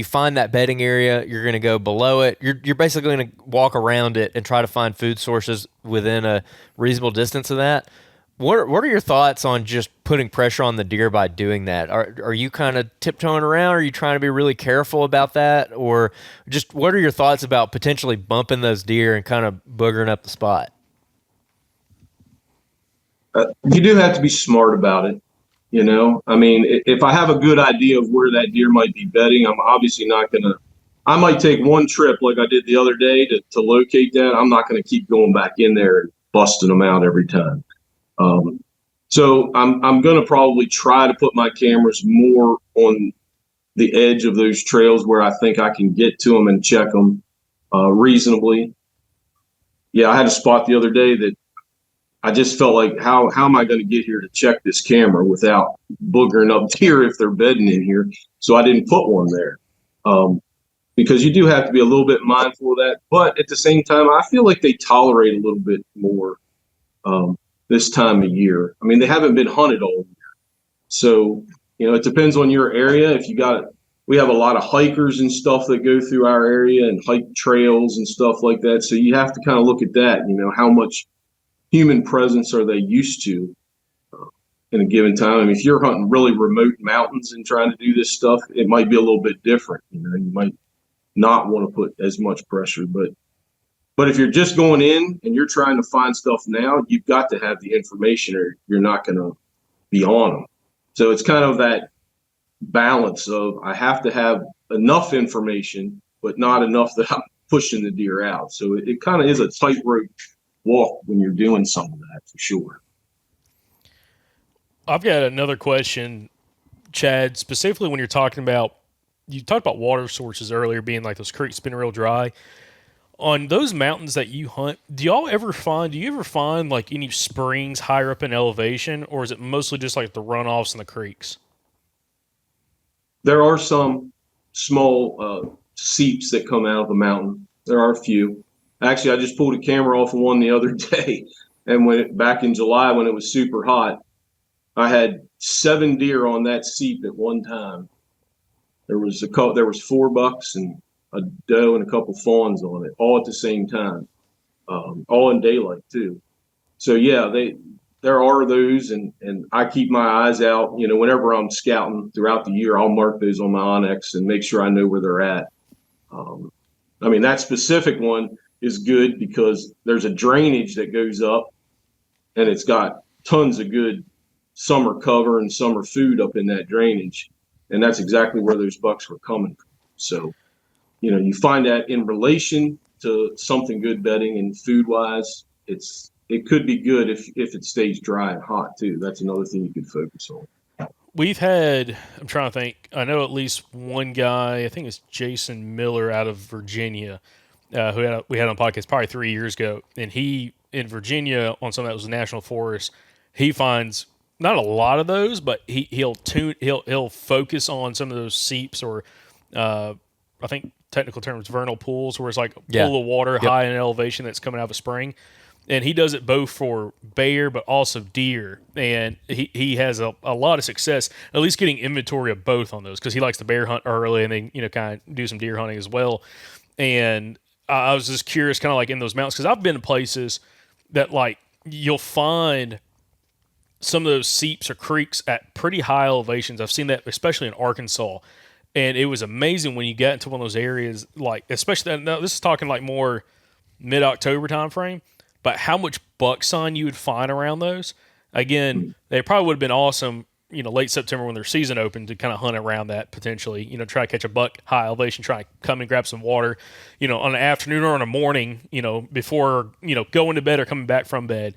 find that bedding area, you're going to go below it. You're basically going to walk around it and try to find food sources within a reasonable distance of that. What are your thoughts on just putting pressure on the deer by doing that? Are you kind of tiptoeing around? Are you trying to be really careful about that? Or just what are your thoughts about potentially bumping those deer and kind of boogering up the spot? You do have to be smart about it. I mean, if I have a good idea of where that deer might be bedding, I'm obviously not going to, I might take one trip like I did the other day to locate that. I'm not going to keep going back in there and busting them out every time. So I'm going to probably try to put my cameras more on the edge of those trails where I think I can get to them and check them reasonably. Yeah, I had a spot the other day that I just felt like, how am I going to get here to check this camera without boogering up deer if they're bedding in here? So I didn't put one there, because you do have to be a little bit mindful of that. But at the same time, I feel like they tolerate a little bit more this time of year. I mean, they haven't been hunted all year. So, it depends on your area. We have a lot of hikers and stuff that go through our area and hike trails and stuff like that. So you have to kind of look at that, how much human presence are they used to? in a given time. I mean, if you're hunting really remote mountains and trying to do this stuff, it might be a little bit different. You might not want to put as much pressure, but if you're just going in and you're trying to find stuff now, you've got to have the information or you're not going to be on them. So it's kind of that balance of I have to have enough information, but not enough that I'm pushing the deer out. So it kind of is a tightrope walk when you're doing some of that for sure. I've got another question, Chad, specifically when you talked about water sources earlier being like those creeks been real dry. On those mountains that you hunt, do you ever find like any springs higher up in elevation, or is it mostly just like the runoffs and the creeks? There are some small seeps that come out of the mountain. There are a few. Actually, I just pulled a camera off of one the other day, and back in July when it was super hot, I had 7 deer on that seep at one time. There was 4 bucks and a doe and a couple fawns on it, all at the same time, all in daylight too. So yeah, there are those, and I keep my eyes out. Whenever I'm scouting throughout the year, I'll mark those on my Onyx and make sure I know where they're at. I mean, that specific one is good because there's a drainage that goes up, and it's got tons of good summer cover and summer food up in that drainage, and that's exactly where those bucks were coming from. So, you find that in relation to something good bedding and food wise, it could be good if it stays dry and hot too. That's another thing you could focus on. I'm trying to think, I know at least one guy, I think it's Jason Miller out of Virginia, we had on podcast probably 3 years ago, and he in Virginia on something that was a national forest, he finds not a lot of those, but he'll focus on some of those seeps or I think technical terms vernal pools, where it's like a pool of water high in elevation that's coming out of a spring. And he does it both for bear but also deer, and he has a lot of success at least getting inventory of both on those, because he likes to bear hunt early and then kind of do some deer hunting as well. And I was just curious, kind of like in those mountains, because I've been to places that like you'll find some of those seeps or creeks at pretty high elevations. I've seen that especially in Arkansas, and it was amazing when you get into one of those areas, like especially now this is talking like more mid-October time frame, but how much buck sign you would find around those. Again, they probably would have been awesome, late September when their season opened, to kind of hunt around that potentially, try to catch a buck high elevation, try to come and grab some water, on an afternoon or in a morning, before, going to bed or coming back from bed.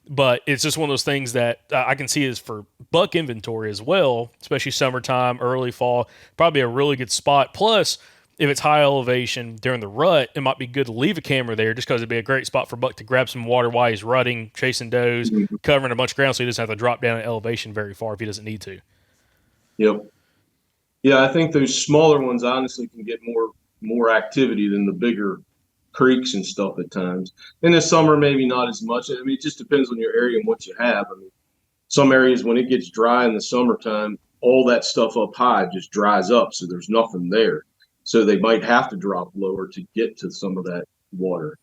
But it's just one of those things that I can see is for buck inventory as well, especially summertime, early fall, probably a really good spot. Plus, if it's high elevation during the rut, it might be good to leave a camera there, just because it'd be a great spot for buck to grab some water while he's rutting, chasing does, covering a bunch of ground, so he doesn't have to drop down in elevation very far if he doesn't need to. Yep. Yeah, I think those smaller ones honestly can get more activity than the bigger creeks and stuff at times. In the summer, maybe not as much. I mean, it just depends on your area and what you have. I mean, some areas when it gets dry in the summertime, all that stuff up high just dries up, so there's nothing there. So they might have to drop lower to get to some of that water.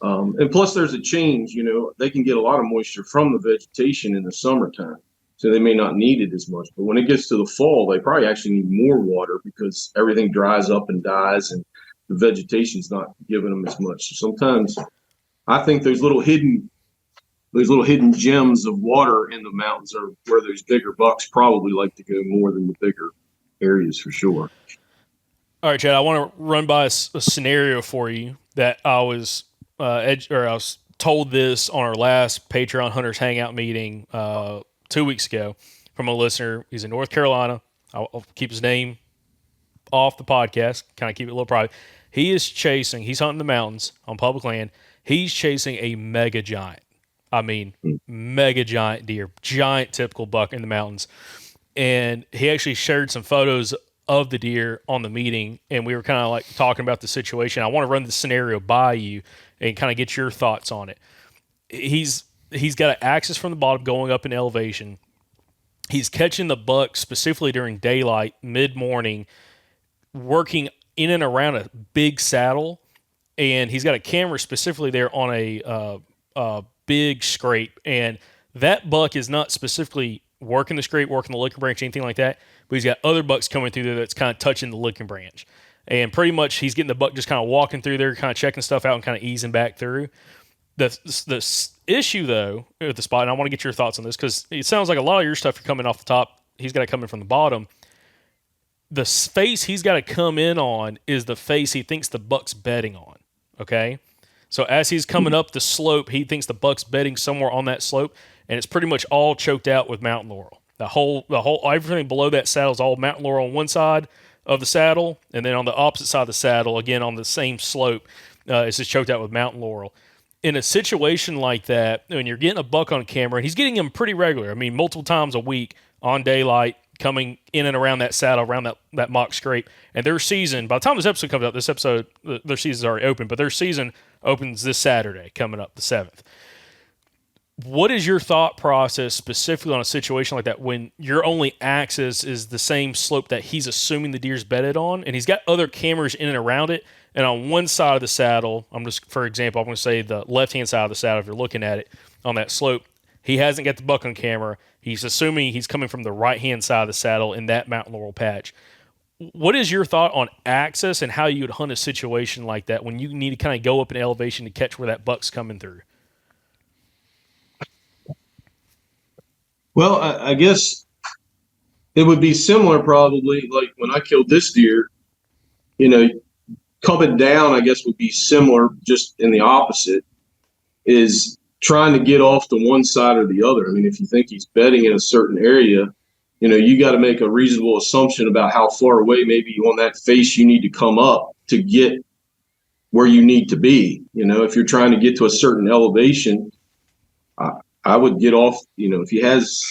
And plus there's a change, they can get a lot of moisture from the vegetation in the summertime, so they may not need it as much. But when it gets to the fall, they probably actually need more water because everything dries up and dies, and the vegetation's not giving them as much. So sometimes I think those little hidden gems of water in the mountains are where those bigger bucks probably like to go more than the bigger areas for sure. All right, Chad, I want to run by a scenario for you that I was I was told this on our last Patreon Hunters Hangout meeting 2 weeks ago from a listener. He's in North Carolina. I'll keep his name off the podcast, kind of keep it a little private. He's hunting the mountains on public land. He's chasing a mega giant. I mean, mega giant deer, giant typical buck in the mountains. And he actually shared some photos of the deer on the meeting, and we were kind of like talking about the situation. I want to run the scenario by you and kind of get your thoughts on it. He's got an axis from the bottom going up in elevation. He's catching the buck specifically during daylight, mid-morning, working in and around a big saddle, and he's got a camera specifically there on a big scrape, and that buck is not specifically working the scrape, working the licking branch, anything like that. But he's got other bucks coming through there that's kind of touching the licking branch. And pretty much he's getting the buck just kind of walking through there, kind of checking stuff out and kind of easing back through. The issue, though, with the spot, and I want to get your thoughts on this because it sounds like a lot of your stuff you're coming off the top. He's got to come in from the bottom. The face he's got to come in on is the face he thinks the buck's bedding on, okay? So as he's coming up the slope, he thinks the buck's bedding somewhere on that slope, and it's pretty much all choked out with mountain laurel. The whole everything below that saddle is all mountain laurel on one side of the saddle, and then on the opposite side of the saddle, again on the same slope, it's just choked out with mountain laurel. In a situation like that, when you're getting a buck on camera, and he's getting them pretty regular, I mean multiple times a week on daylight, coming in and around that saddle, around that mock scrape, and their season, by the time this episode comes out, their season's already open, but their season opens this Saturday, coming up the 7th. What is your thought process specifically on a situation like that when your only access is the same slope that he's assuming the deer's bedded on, and he's got other cameras in and around it, and on one side of the saddle, for example, I'm going to say the left-hand side of the saddle, if you're looking at it on that slope, he hasn't got the buck on camera. He's assuming he's coming from the right-hand side of the saddle in that mountain laurel patch. What is your thought on access and how you would hunt a situation like that when you need to kind of go up in elevation to catch where that buck's coming through? Well, I guess it would be similar probably like when I killed this deer, coming down, I guess would be similar, just in the opposite, is trying to get off to one side or the other. I mean, if you think he's bedding in a certain area, you got to make a reasonable assumption about how far away maybe on that face you need to come up to get where you need to be. If you're trying to get to a certain elevation, I would get off, if is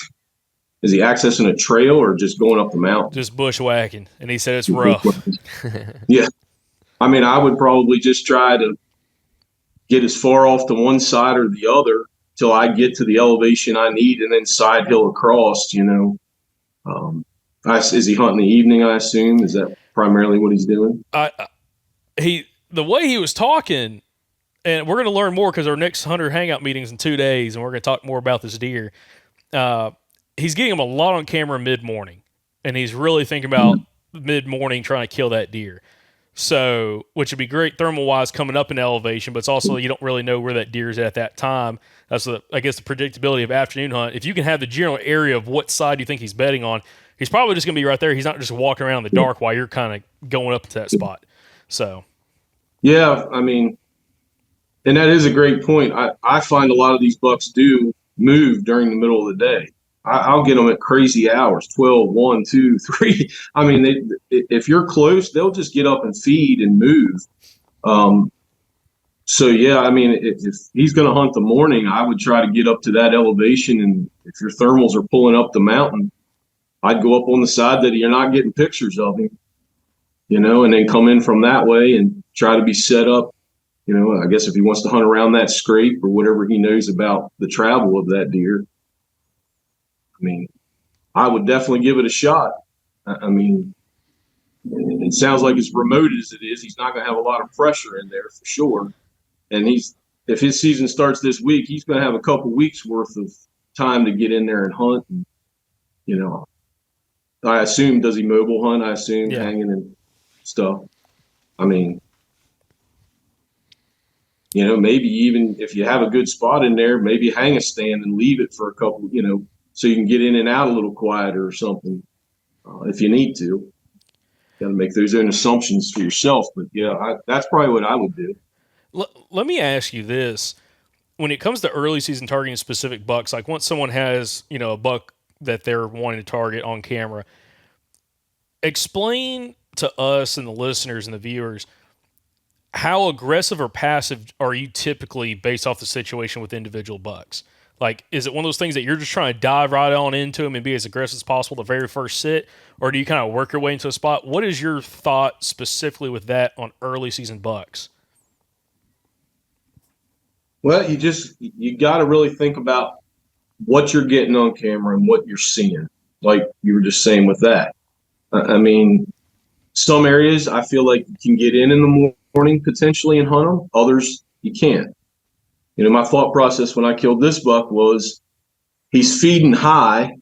he accessing a trail or just going up the mountain? Just bushwhacking. And he said it's rough. Yeah. I mean, I would probably just try to get as far off to one side or the other till I get to the elevation I need and then side hill across, Is he hunting the evening, I assume? Is that primarily what he's doing? The way he was talking, and we're going to learn more because our next hunter hangout meeting's in 2 days, and we're going to talk more about this deer. He's getting him a lot on camera mid-morning, and he's really thinking about mid-morning trying to kill that deer. So, which would be great thermal-wise coming up in elevation, but it's also you don't really know where that deer is at that time. That's I guess the predictability of afternoon hunt. If you can have the general area of what side you think he's bedding on, he's probably just going to be right there. He's not just walking around in the dark while you're kind of going up to that spot. So, yeah, I mean, and that is a great point. I find a lot of these bucks do move during the middle of the day. I'll get them at crazy hours, 12, 1, 2, 3. I mean, if you're close, they'll just get up and feed and move. So, yeah, I mean, if he's going to hunt the morning, I would try to get up to that elevation. And if your thermals are pulling up the mountain, I'd go up on the side that you're not getting pictures of him, and then come in from that way and try to be set up. I guess if he wants to hunt around that scrape or whatever he knows about the travel of that deer. I mean, I would definitely give it a shot. I mean, it sounds like as remote as it is, he's not going to have a lot of pressure in there for sure. And if his season starts this week, he's going to have a couple weeks worth of time to get in there and hunt. And, I assume, does he mobile hunt? I assume hanging and stuff. I mean, maybe even if you have a good spot in there, maybe hang a stand and leave it for a couple, so you can get in and out a little quieter or something if you need to. Got to make those own assumptions for yourself. But, yeah, that's probably what I would do. Let me ask you this. When it comes to early season targeting specific bucks, like once someone has, a buck that they're wanting to target on camera, explain to us and the listeners and the viewers how aggressive or passive are you typically based off the situation with individual bucks? Like, is it one of those things that you're just trying to dive right on into them and be as aggressive as possible the very first sit, or do you kind of work your way into a spot? What is your thought specifically with that on early season bucks? Well, you got to really think about what you're getting on camera and what you're seeing, like you were just saying with that. I mean, some areas I feel like you can get in the morning potentially and hunt them. Others you can't. My thought process when I killed this buck was he's feeding high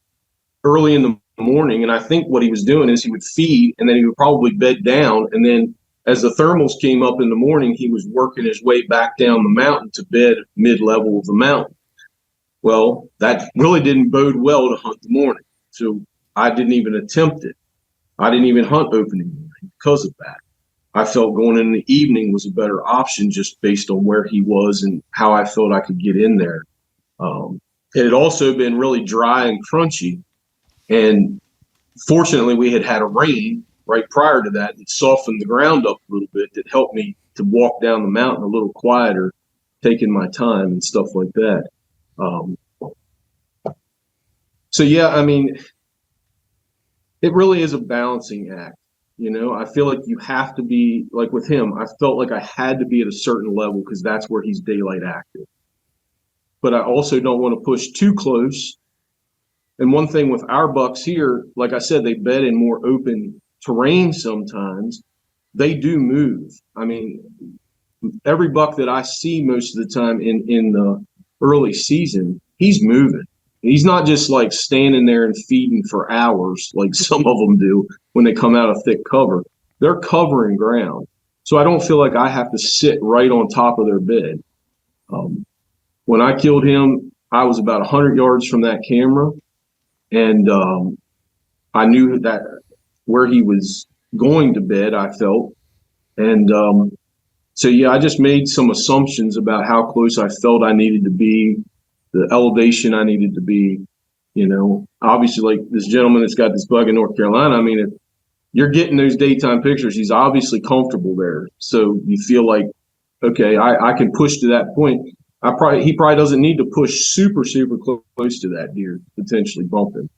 early in the morning. And I think what he was doing is he would feed and then he would probably bed down. And then as the thermals came up in the morning, he was working his way back down the mountain to bed mid-level of the mountain. Well, that really didn't bode well to hunt the morning. So I didn't even attempt it. I didn't even hunt opening morning because of that. I felt going in the evening was a better option just based on where he was and how I felt I could get in there. It had also been really dry and crunchy. And fortunately, we had a rain right prior to that. It softened the ground up a little bit. That helped me to walk down the mountain a little quieter, taking my time and stuff like that. So, yeah, I mean, it really is a balancing act. You know, I feel like you have to be, like with him, I felt like I had to be at a certain level because that's where he's daylight active. But I also don't want to push too close. And one thing with our bucks here, like I said, they bed in more open terrain sometimes. They do move. I mean, every buck that I see most of the time in the early season, he's moving. He's not just like standing there and feeding for hours like some of them do when they come out of thick cover. They're covering ground. So I don't feel like I have to sit right on top of their bed. When I killed him, I was about 100 yards from that camera, and I knew that where he was going to bed, I felt. And so, yeah, I just made some assumptions about how close I felt I needed to be, the elevation I needed to be, you know. Obviously, like this gentleman that's got this bug in North Carolina, I mean, if you're getting those daytime pictures, he's obviously comfortable there. So you feel like, okay, I can push to that point. He probably doesn't need to push super, super close to that deer, potentially bump him.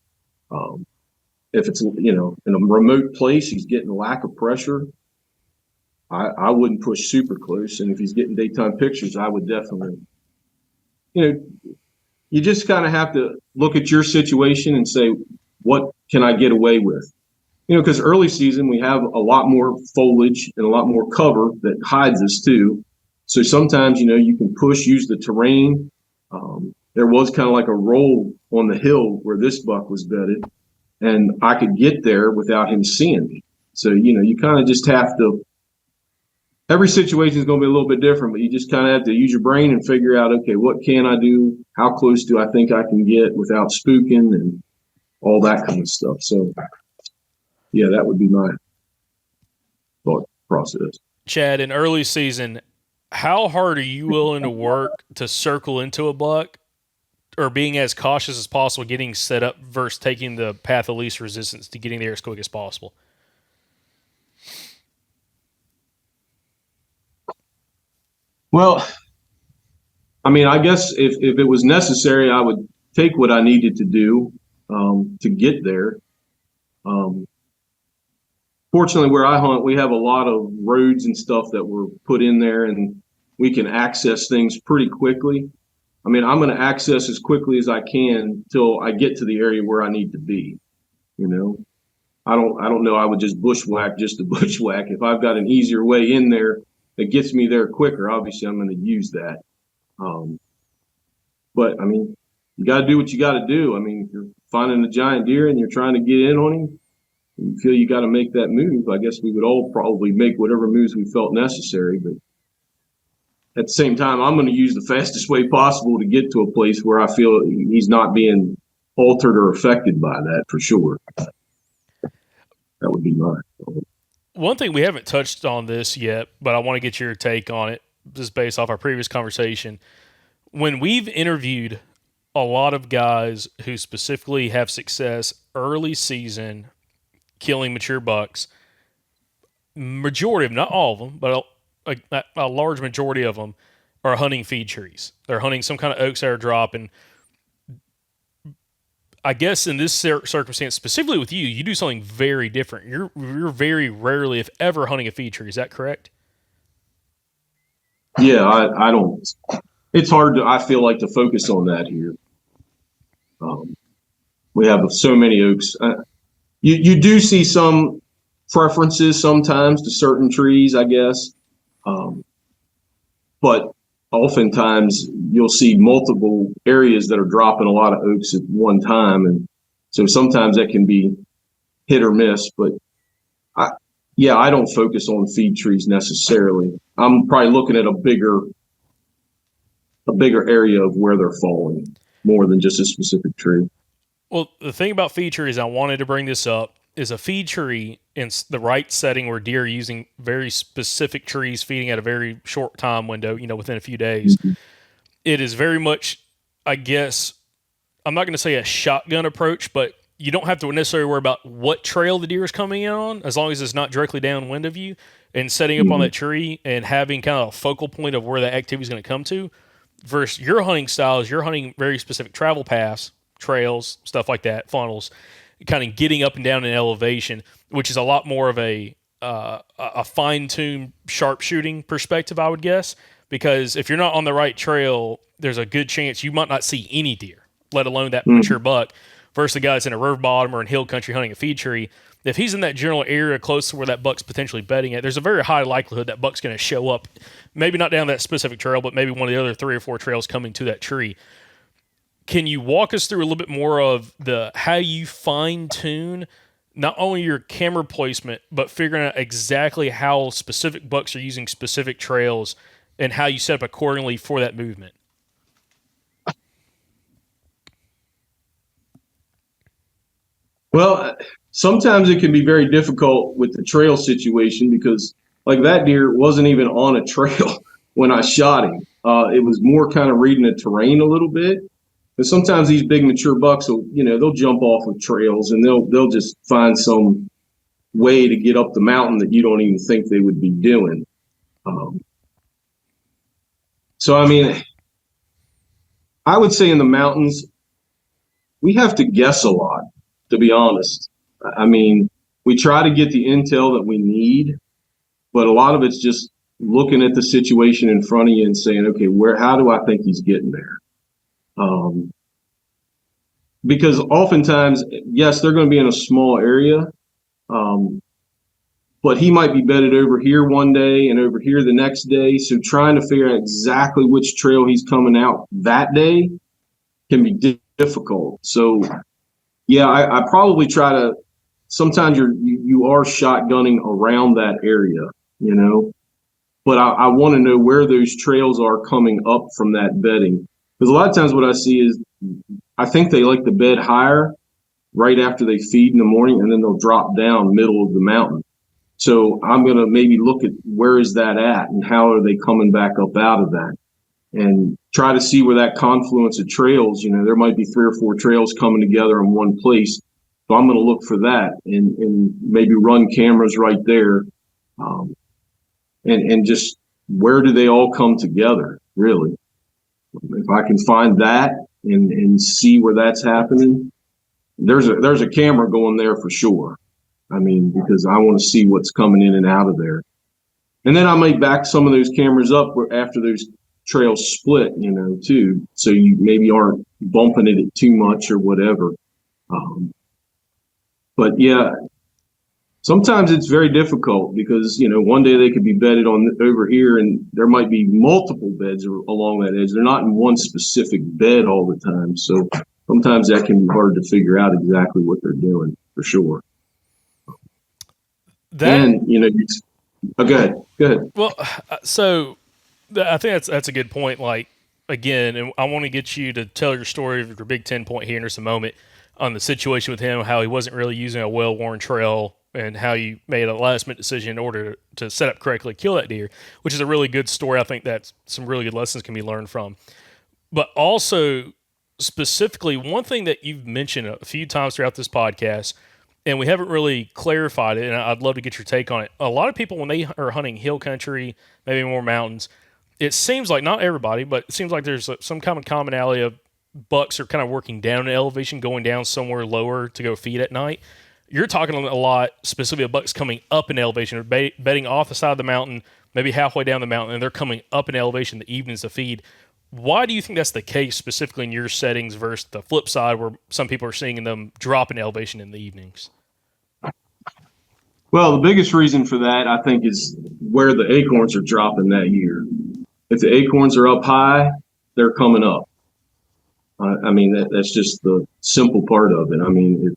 If it's, you know, in a remote place, he's getting a lack of pressure. I wouldn't push super close. And if he's getting daytime pictures, I would definitely, you know, you just kind of have to look at your situation and say, what can I get away with? You know, because early season, we have a lot more foliage and a lot more cover that hides us too. So sometimes, you know, you can use the terrain. There was kind of like a roll on the hill where this buck was bedded, and I could get there without him seeing me. So, you know, you kind of just have to, every situation is going to be a little bit different, but you just kind of have to use your brain and figure out, okay, what can I do? How close do I think I can get without spooking and all that kind of stuff. So, yeah, that would be my thought process. Chad, in early season, how hard are you willing to work to circle into a buck, or being as cautious as possible getting set up versus taking the path of least resistance to getting there as quick as possible? Well, I mean, I guess if it was necessary, I would take what I needed to do to get there. Fortunately, where I hunt, we have a lot of roads and stuff that were put in there, and we can access things pretty quickly. I mean, I'm going to access as quickly as I can till I get to the area where I need to be. You know, I don't know. I would just bushwhack just to bushwhack. If I've got an easier way in there that gets me there quicker, obviously I'm going to use that. But I mean, you got to do what you got to do. I mean, if you're finding a giant deer and you're trying to get in on him, and you feel you got to make that move, I guess we would all probably make whatever moves we felt necessary. But at the same time, I'm going to use the fastest way possible to get to a place where I feel he's not being altered or affected by that, for sure. That would be mine. One thing we haven't touched on this yet, but I want to get your take on it, just based off our previous conversation. When we've interviewed a lot of guys who specifically have success early season killing mature bucks, majority of, not all of them, but a large majority of them are hunting feed trees. They're hunting some kind of oaks that are dropping. I guess in this circumstance, specifically with you, you do something very different. You're very rarely, if ever, hunting a feed tree. Is that correct? Yeah, I don't. It's hard to, I feel like, to focus on that here. We have so many oaks. You do see some preferences sometimes to certain trees, I guess. But oftentimes you'll see multiple areas that are dropping a lot of oaks at one time. And So sometimes that can be hit or miss, but I don't focus on feed trees necessarily. I'm probably looking at a bigger area of where they're falling more than just a specific tree. Well, the thing about feed trees, I wanted to bring this up, is a feed tree in the right setting where deer are using very specific trees, feeding at a very short time window, within a few days. Mm-hmm. It is very much, I guess, I'm not going to say a shotgun approach, but you don't have to necessarily worry about what trail the deer is coming in on, as long as it's not directly downwind of you, and setting up on that tree and having kind of a focal point of where that activity is going to come to. Versus your hunting styles, you're hunting very specific travel paths, trails, stuff like that, funnels, kind of getting up and down in elevation, which is a lot more of a fine-tuned sharpshooting perspective, I would guess. Because if you're not on the right trail, there's a good chance you might not see any deer, let alone that mature buck. Versus the guy that's in a river bottom or in hill country hunting a feed tree, if he's in that general area close to where that buck's potentially bedding at, there's a very high likelihood that buck's going to show up, maybe not down that specific trail, but maybe one of the other 3 or 4 trails coming to that tree. Can you walk us through a little bit more of how you fine tune not only your camera placement, but figuring out exactly how specific bucks are using specific trails and how you set up accordingly for that movement? Well, sometimes it can be very difficult with the trail situation because, like, that deer wasn't even on a trail when I shot him. It was more kind of reading the terrain a little bit. But sometimes these big mature bucks will, they'll jump off of trails and they'll just find some way to get up the mountain that you don't even think they would be doing. So, I mean, I would say in the mountains, we have to guess a lot, to be honest. I mean, we try to get the intel that we need, but a lot of it's just looking at the situation in front of you and saying, okay, how do I think he's getting there? Because oftentimes, yes, they're going to be in a small area, but he might be bedded over here one day and over here the next day. So trying to figure out exactly which trail he's coming out that day can be difficult. So, yeah, I probably try to. Sometimes you are shotgunning around that area, but I want to know where those trails are coming up from that bedding. Because a lot of times what I see is I think they like to bed higher right after they feed in the morning, and then they'll drop down middle of the mountain. So I'm going to maybe look at where is that at and how are they coming back up out of that, and try to see where that confluence of trails, there might be 3 or 4 trails coming together in one place. So I'm going to look for that and maybe run cameras right there, and just where do they all come together, really? If I can find that and see where that's happening, there's a camera going there for sure. I mean, because I want to see what's coming in and out of there. And then I may back some of those cameras up after those trails split, too. So you maybe aren't bumping it too much or whatever. But yeah, sometimes it's very difficult because, one day they could be bedded on over here and there might be multiple beds along that edge. They're not in one specific bed all the time. So sometimes that can be hard to figure out exactly what they're doing for sure. Go ahead. Well, so I think that's a good point. Like, again, and I want to get you to tell your story of your Big 10 point here in just a moment on the situation with him, how he wasn't really using a well-worn trail, and how you made a last-minute decision in order to set up correctly, kill that deer, which is a really good story. I think that some really good lessons can be learned from. But also, specifically, one thing that you've mentioned a few times throughout this podcast, and we haven't really clarified it, and I'd love to get your take on it. A lot of people, when they are hunting hill country, maybe more mountains, it seems like, not everybody, but it seems like there's some kind of commonality of bucks are kind of working down in elevation, going down somewhere lower to go feed at night. You're talking a lot specifically of bucks coming up in elevation, or bedding off the side of the mountain, maybe halfway down the mountain, and they're coming up in elevation the evenings to feed. Why do you think that's the case specifically in your settings versus the flip side where some people are seeing them drop in elevation in the evenings? Well, the biggest reason for that, I think, is where the acorns are dropping that year. If the acorns are up high, they're coming up. I mean, that's just the simple part of it. I mean,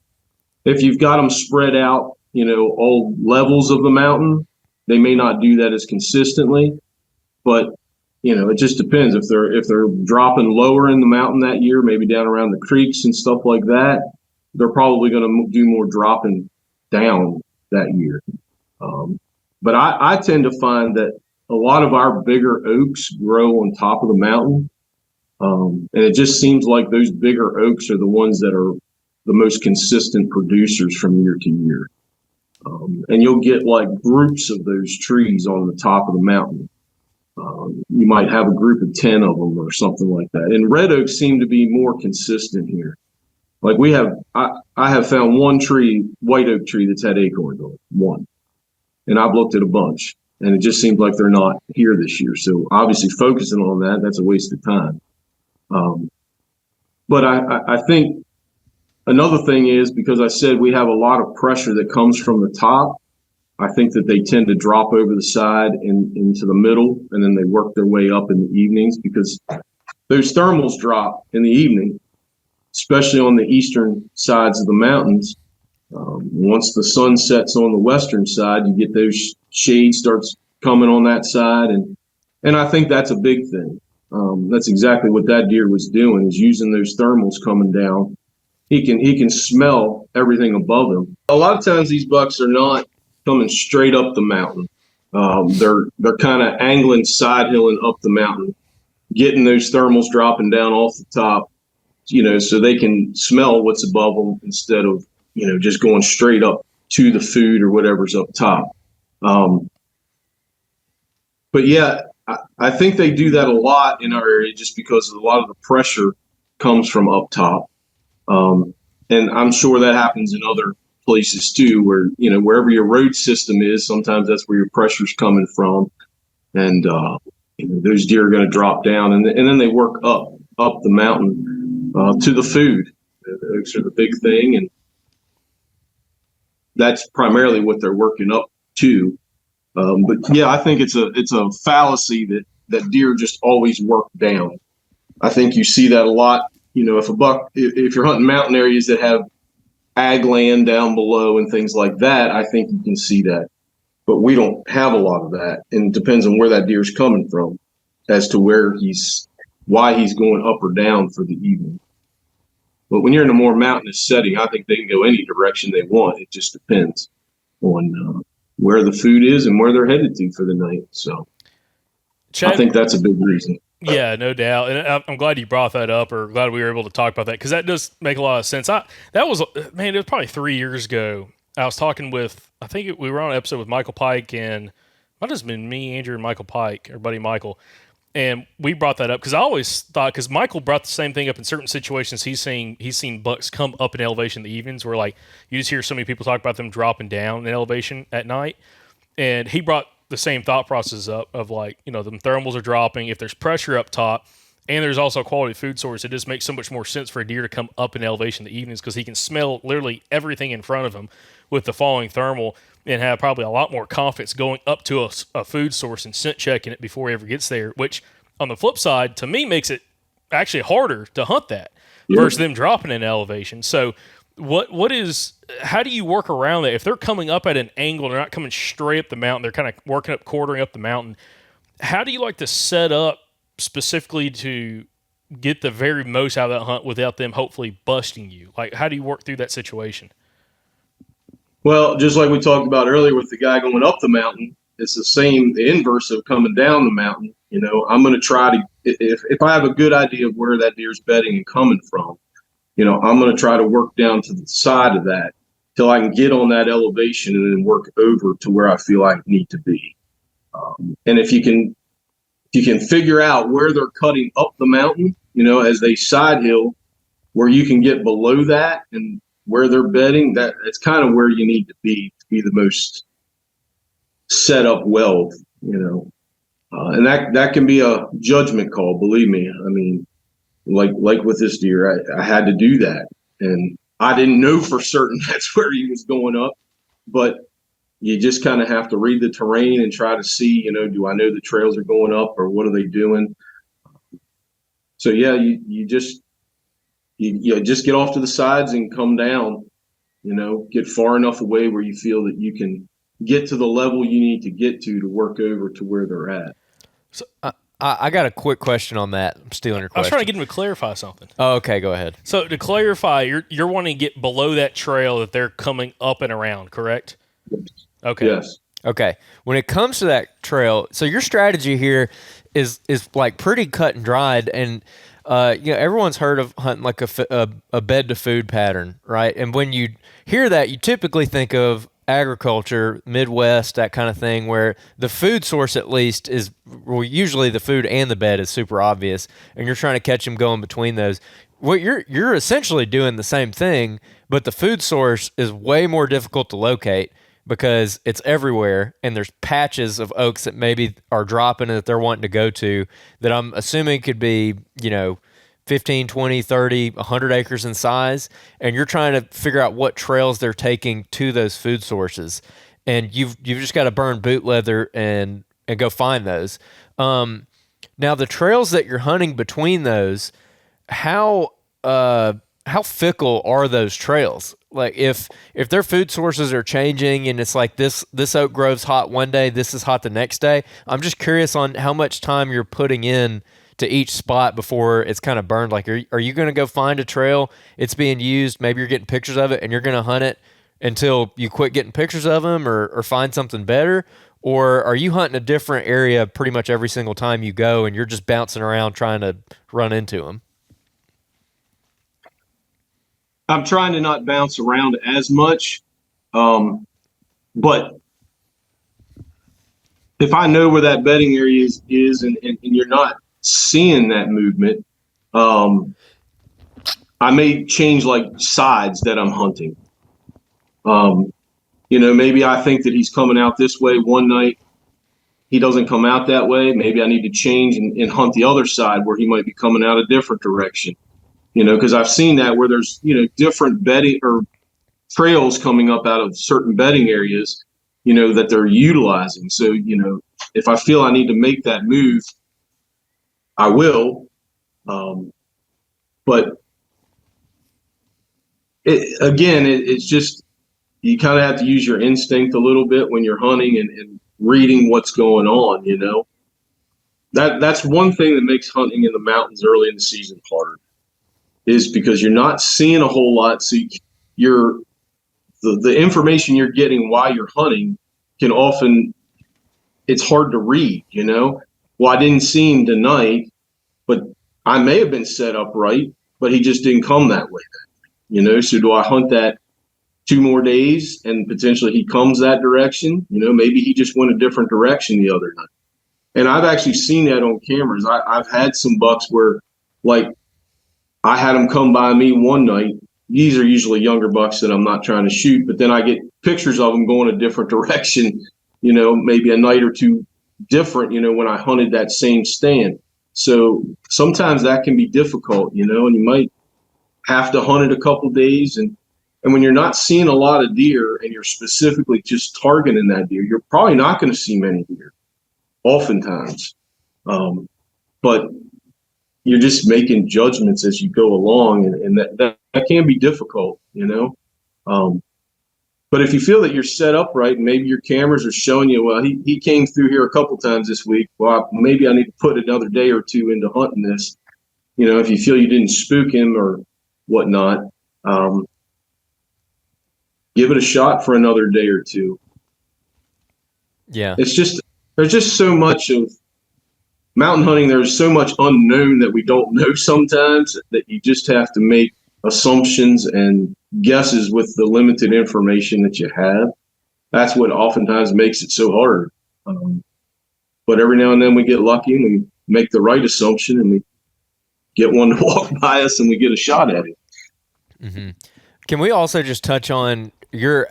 if you've got them spread out, all levels of the mountain, they may not do that as consistently, but it just depends. If they're dropping lower in the mountain that year, maybe down around the creeks and stuff like that, they're probably going to do more dropping down that year. But I tend to find that a lot of our bigger oaks grow on top of the mountain. And it just seems like those bigger oaks are the ones that are the most consistent producers from year to year. And you'll get like groups of those trees on the top of the mountain. You might have a group of 10 of them or something like that. And red oaks seem to be more consistent here. Like I have found one tree, white oak tree, that's had acorns on it, one. And I've looked at a bunch, and it just seems like they're not here this year. So obviously focusing on that's a waste of time. But I think another thing is, because I said we have a lot of pressure that comes from the top, I think that they tend to drop over the side and into the middle, and then they work their way up in the evenings, because those thermals drop in the evening, especially on the eastern sides of the mountains. Once the sun sets on the western side, you get those shades starts coming on that side, and I think that's a big thing. That's exactly what that deer was doing, is using those thermals coming down. He can smell everything above him. A lot of times these bucks are not coming straight up the mountain. They're kind of angling, side hilling up the mountain, getting those thermals dropping down off the top, so they can smell what's above them instead of, just going straight up to the food or whatever's up top. But yeah, I think they do that a lot in our area, just because a lot of the pressure comes from up top. And I'm sure that happens in other places too, where, wherever your road system is, sometimes that's where your pressure's coming from. And, those deer are going to drop down, and then they work up the mountain, to the food. The oaks are the big thing. And that's primarily what they're working up to. But yeah, I think it's a fallacy that deer just always work down. I think you see that a lot. If you're hunting mountain areas that have ag land down below and things like that, I think you can see that. But we don't have a lot of that, and it depends on where that deer's coming from as to why he's going up or down for the evening. But when you're in a more mountainous setting, I think they can go any direction they want. It just depends on where the food is and where they're headed to for the night. So Chad, I think that's a big reason. Yeah, no doubt. And I'm glad you brought that up, or glad we were able to talk about that, because that does make a lot of sense. It was probably 3 years ago. I was talking with, we were on an episode with Michael Pike, and it might have been me, Andrew, and Michael Pike, our buddy Michael. And we brought that up because I always thought, because Michael brought the same thing up in certain situations. He's seen bucks come up in elevation in the evenings, where like you just hear so many people talk about them dropping down in elevation at night. And he brought the same thought process up of like, them thermals are dropping. If there's pressure up top, and there's also a quality food source, it just makes so much more sense for a deer to come up in elevation in the evenings, because he can smell literally everything in front of him with the falling thermal, and have probably a lot more confidence going up to a food source and scent checking it before he ever gets there, which on the flip side, to me, makes it actually harder to hunt that versus them dropping in elevation. So how do you work around that? If they're coming up at an angle, they're not coming straight up the mountain, they're kind of working up, quartering up the mountain. How do you like to set up specifically to get the very most out of that hunt without them hopefully busting you? Like, how do you work through that situation? Well, just like we talked about earlier with the guy going up the mountain, it's the inverse of coming down the mountain. I'm going to try to, if I have a good idea of where that deer's bedding and coming from, I'm going to try to work down to the side of that till I can get on that elevation and then work over to where I feel I need to be. And if you can figure out where they're cutting up the mountain, as they side hill, where you can get below that and where they're bedding, that's kind of where you need to be the most set up well, and that can be a judgment call, believe me. I mean, like with this deer, I had to do that, and I didn't know for certain that's where he was going up, but you just kind of have to read the terrain and try to see, do I know the trails are going up, or what are they doing? So yeah, you just you just get off to the sides and come down, get far enough away where you feel that you can get to the level you need to get to work over to where they're at. So I got a quick question on that. I'm stealing your I was question. trying to get him to clarify something. Oh, okay, go ahead. So to clarify, you're wanting to get below that trail that they're coming up and around, correct? Okay. Yes. Okay. When it comes to that trail, so your strategy here is like pretty cut and dried, and everyone's heard of hunting like a bed to food pattern, right? And when you hear that, you typically think of agriculture, Midwest, that kind of thing, where the food source at least is, well, usually the food and the bed is super obvious, and you're trying to catch them going between those. Well, you're essentially doing the same thing, but the food source is way more difficult to locate because it's everywhere, and there's patches of oaks that maybe are dropping and that they're wanting to go to that I'm assuming could be, 15, 20, 30, 100 acres in size, and you're trying to figure out what trails they're taking to those food sources. And you've just got to burn boot leather and go find those. Now, the trails that you're hunting between those, how fickle are those trails? Like if their food sources are changing and it's like this oak grove's hot one day, this is hot the next day. I'm just curious on how much time you're putting in to each spot before it's kind of burned. Like, are you going to go find a trail? It's being used. Maybe you're getting pictures of it and you're going to hunt it until you quit getting pictures of them or find something better. Or are you hunting a different area pretty much every single time you go and you're just bouncing around trying to run into them? I'm trying to not bounce around as much. But if I know where that bedding area is and you're not seeing that movement, I may change like sides that I'm hunting. Maybe I think that he's coming out this way one night. He doesn't come out that way. Maybe I need to change and hunt the other side where he might be coming out a different direction. Because I've seen that where there's, different bedding or trails coming up out of certain bedding areas, that they're utilizing. So, if I feel I need to make that move, I will. But it's just, you kind of have to use your instinct a little bit when you're hunting and reading what's going on, That's one thing that makes hunting in the mountains early in the season hard, is because you're not seeing a whole lot. So the information you're getting while you're hunting can often, it's hard to read, Well, I didn't see him tonight, but I may have been set up right, but he just didn't come that way then, So do I hunt that 2 more days and potentially he comes that direction? Maybe he just went a different direction the other night. And I've actually seen that on cameras. I've had some bucks where, like, I had them come by me one night. These are usually younger bucks that I'm not trying to shoot, but then I get pictures of them going a different direction, maybe a night or two different, when I hunted that same stand. So sometimes that can be difficult, and you might have to hunt it a couple days. And when you're not seeing a lot of deer and you're specifically just targeting that deer, you're probably not going to see many deer oftentimes. But you're just making judgments as you go along, and that can be difficult, But if you feel that you're set up right, and maybe your cameras are showing you, well, he came through here a couple times this week, well, maybe I need to put another day or two into hunting this. If you feel you didn't spook him or whatnot, give it a shot for another day or two. Yeah. There's just so much of mountain hunting. There's so much unknown that we don't know sometimes, that you just have to make assumptions and guesses with the limited information that you have. That's what oftentimes makes it so hard. But every now and then we get lucky and we make the right assumption and we get one to walk by us and we get a shot at it. Mm-hmm. Can we also just touch on your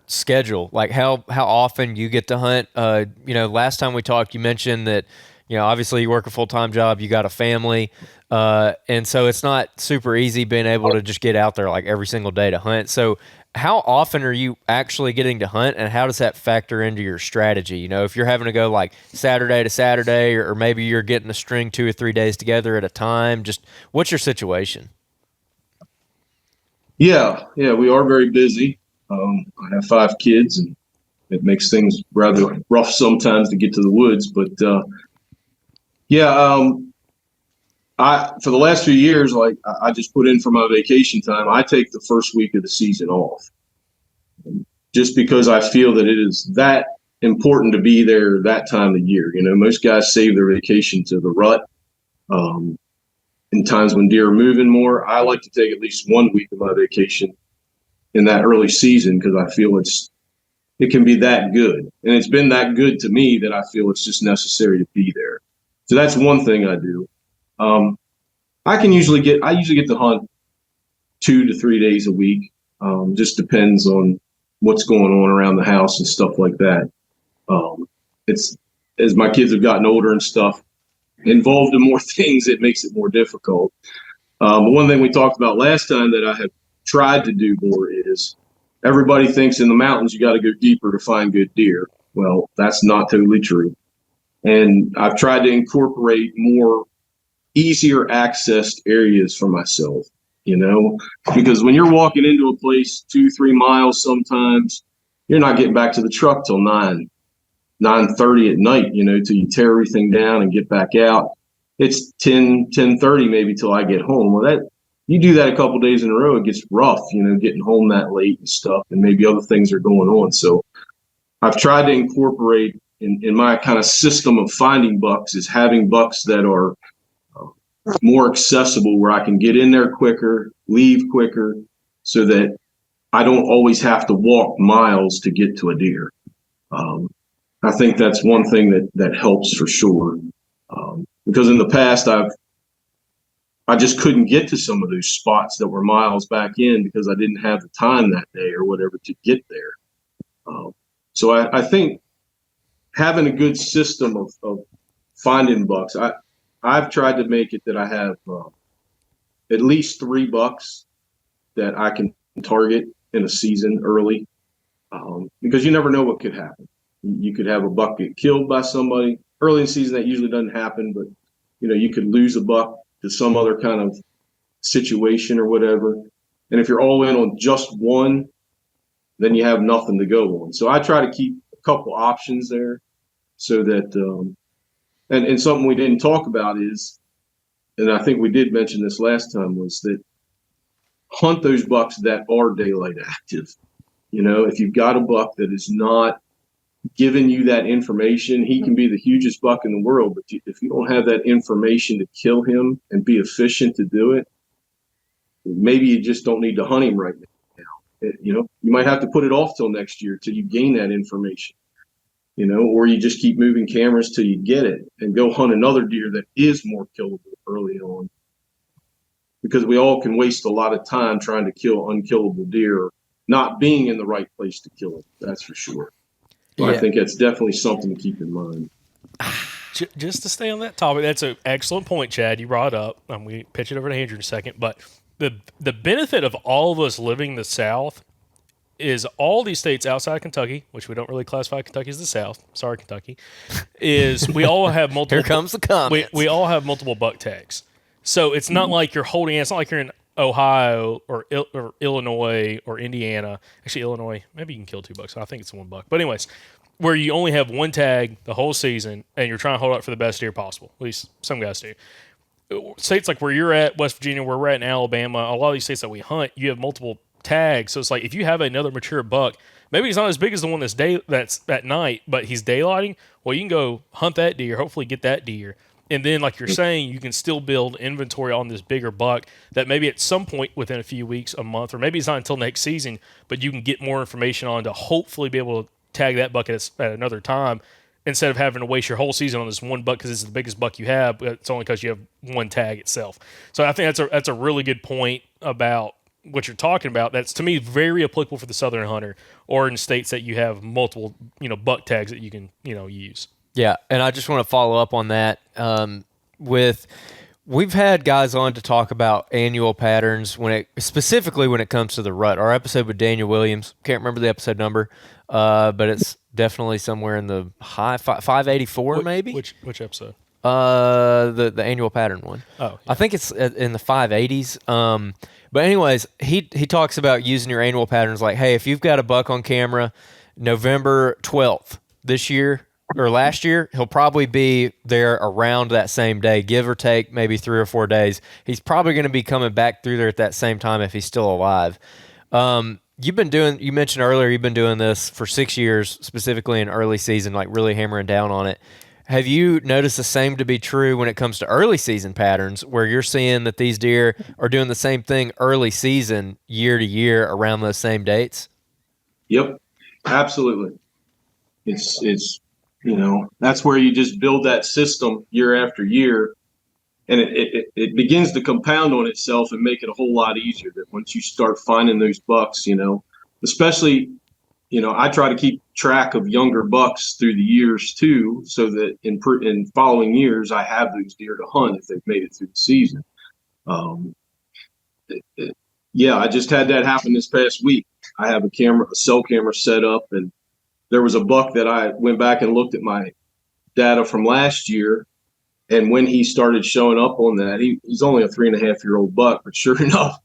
schedule, like how often you get to hunt? Last time we talked, you mentioned that, obviously you work a full-time job, you got a family, and so it's not super easy being able to just get out there like every single day to hunt. So how often are you actually getting to hunt, and how does that factor into your strategy? If you're having to go like Saturday to Saturday, or maybe you're getting a string 2 or 3 days together at a time, just what's your situation? Yeah, we are very busy. I have 5 kids, and it makes things rather rough sometimes to get to the woods. But yeah, I for the last few years, like I just put in for my vacation time. I take the first week of the season off, just because I feel that it is that important to be there that time of year. Most guys save their vacation to the rut. Um, in times when deer are moving more, I like to take at least 1 week of my vacation in that early season because I feel it can be that good, and it's been that good to me that I feel it's just necessary to be there. So that's one thing I do. Um, I usually get to hunt 2 to 3 days a week. Just depends on what's going on around the house and stuff like that. It's as my kids have gotten older and stuff, involved in more things, it makes it more difficult. But one thing we talked about last time that I have tried to do more is everybody thinks in the mountains you got to go deeper to find good deer. Well, that's not totally true. And I've tried to incorporate more easier accessed areas for myself, because when you're walking into a place 2-3 miles, sometimes you're not getting back to the truck till 9:30 at night, till you tear everything down and get back out. It's 10:30 maybe till I get home. Well, you do that a couple days in a row, it gets rough, getting home that late and stuff, and maybe other things are going on. So I've tried to incorporate in my kind of system of finding bucks is having bucks that are more accessible, where I can get in there quicker, leave quicker, so that I don't always have to walk miles to get to a deer. I think that's one thing that helps for sure. Because in the past, I just couldn't get to some of those spots that were miles back in because I didn't have the time that day or whatever to get there. So I think having a good system of finding bucks, I've tried to make it that I have at least 3 bucks that I can target in a season early, because you never know what could happen. You could have a buck get killed by somebody early in the season. That usually doesn't happen, but you could lose a buck to some other kind of situation or whatever. And if you're all in on just one, then you have nothing to go on. So I try to keep a couple options there, so that and something we didn't talk about is, and I think we did mention this last time, was that hunt those bucks that are daylight active. If you've got a buck that is not giving you that information, he can be the hugest buck in the world, but if you don't have that information to kill him and be efficient to do it, maybe you just don't need to hunt him right now. You might have to put it off till next year till you gain that information, or you just keep moving cameras till you get it and go hunt another deer that is more killable early on. Because we all can waste a lot of time trying to kill unkillable deer, not being in the right place to kill it. That's for sure. So yeah. I think that's definitely something to keep in mind. Just to stay on that topic, that's an excellent point, Chad. You brought up. We pitch it over to Andrew in a second, but the benefit of all of us living in the South is all these states outside of Kentucky, which we don't really classify Kentucky as the South. Sorry, Kentucky. Is we all have multiple. Here comes the comments. We all have multiple buck tags, so it's not like you're holding. It's not like you're in Ohio or Illinois or Indiana. Actually, Illinois, maybe you can kill 2 bucks. I think it's 1 buck. But anyways, where you only have one tag the whole season and you're trying to hold out for the best deer possible. At least some guys do. States like where you're at, West Virginia, where we're at in Alabama, a lot of these states that we hunt, you have multiple tags. So it's like if you have another mature buck, maybe he's not as big as the one that's at night, but he's daylighting. Well, you can go hunt that deer, hopefully get that deer. And then, like you're saying, you can still build inventory on this bigger buck that maybe at some point within a few weeks, a month, or maybe it's not until next season, but you can get more information on to hopefully be able to tag that buck at another time instead of having to waste your whole season on this one buck because it's the biggest buck you have, but it's only because you have one tag itself. So I think that's a really good point about what you're talking about. That's, to me, very applicable for the Southern hunter or in states that you have multiple, buck tags that you can, use. Yeah, and I just want to follow up on that. We've had guys on to talk about annual patterns specifically when it comes to the rut. Our episode with Daniel Williams, can't remember the episode number, but it's definitely somewhere in the high 584 maybe. Which episode? The annual pattern one. Oh, yeah. I think it's in the 580s. But anyways, he talks about using your annual patterns. Like, hey, if you've got a buck on camera, November 12th this year or last year, he'll probably be there around that same day, give or take maybe 3 or 4 days. He's probably going to be coming back through there at that same time if he's still alive. You mentioned earlier, you've been doing this for 6 years, specifically in early season, like really hammering down on it. Have you noticed the same to be true when it comes to early season patterns, where you're seeing that these deer are doing the same thing early season, year to year, around those same dates? Yep, absolutely. It's that's where you just build that system year after year, and it begins to compound on itself and make it a whole lot easier. That once you start finding those bucks, especially. I try to keep track of younger bucks through the years too, so that in following years I have those deer to hunt if they've made it through the season. Yeah, I just had that happen this past week. I have a cell camera set up, and there was a buck that I went back and looked at my data from last year, and when he started showing up on that, he's only a 3.5-year-old buck, but sure enough,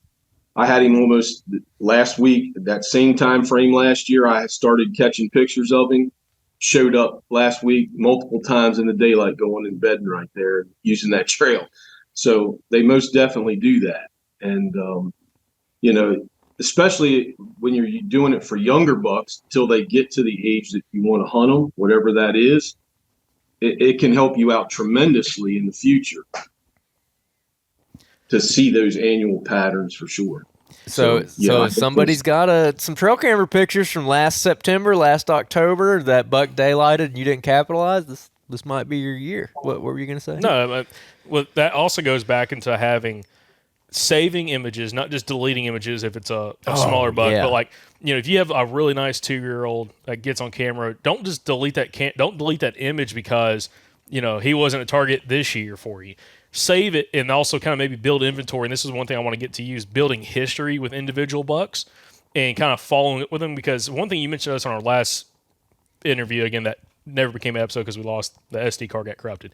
I had him almost last week, that same time frame last year. I started catching pictures of him, showed up last week multiple times in the daylight, going in bed right there using that trail. So they most definitely do that. And, especially when you're doing it for younger bucks till they get to the age that you want to hunt them, whatever that is, it can help you out tremendously in the future to see those annual patterns for sure. So if somebody's got some trail camera pictures from last September, last October, that buck daylighted and you didn't capitalize, this might be your year. What were you going to say? No, well, that also goes back into saving images, not just deleting images if it's a smaller buck, yeah. but like, if you have a really nice 2-year-old that gets on camera, don't just delete that image because, he wasn't a target this year for you. Save it and also kind of maybe build inventory. And this is one thing I want to get to use, building history with individual bucks and kind of following it with them. Because one thing you mentioned to us on our last interview, again, that never became an episode because we lost, the SD card got corrupted,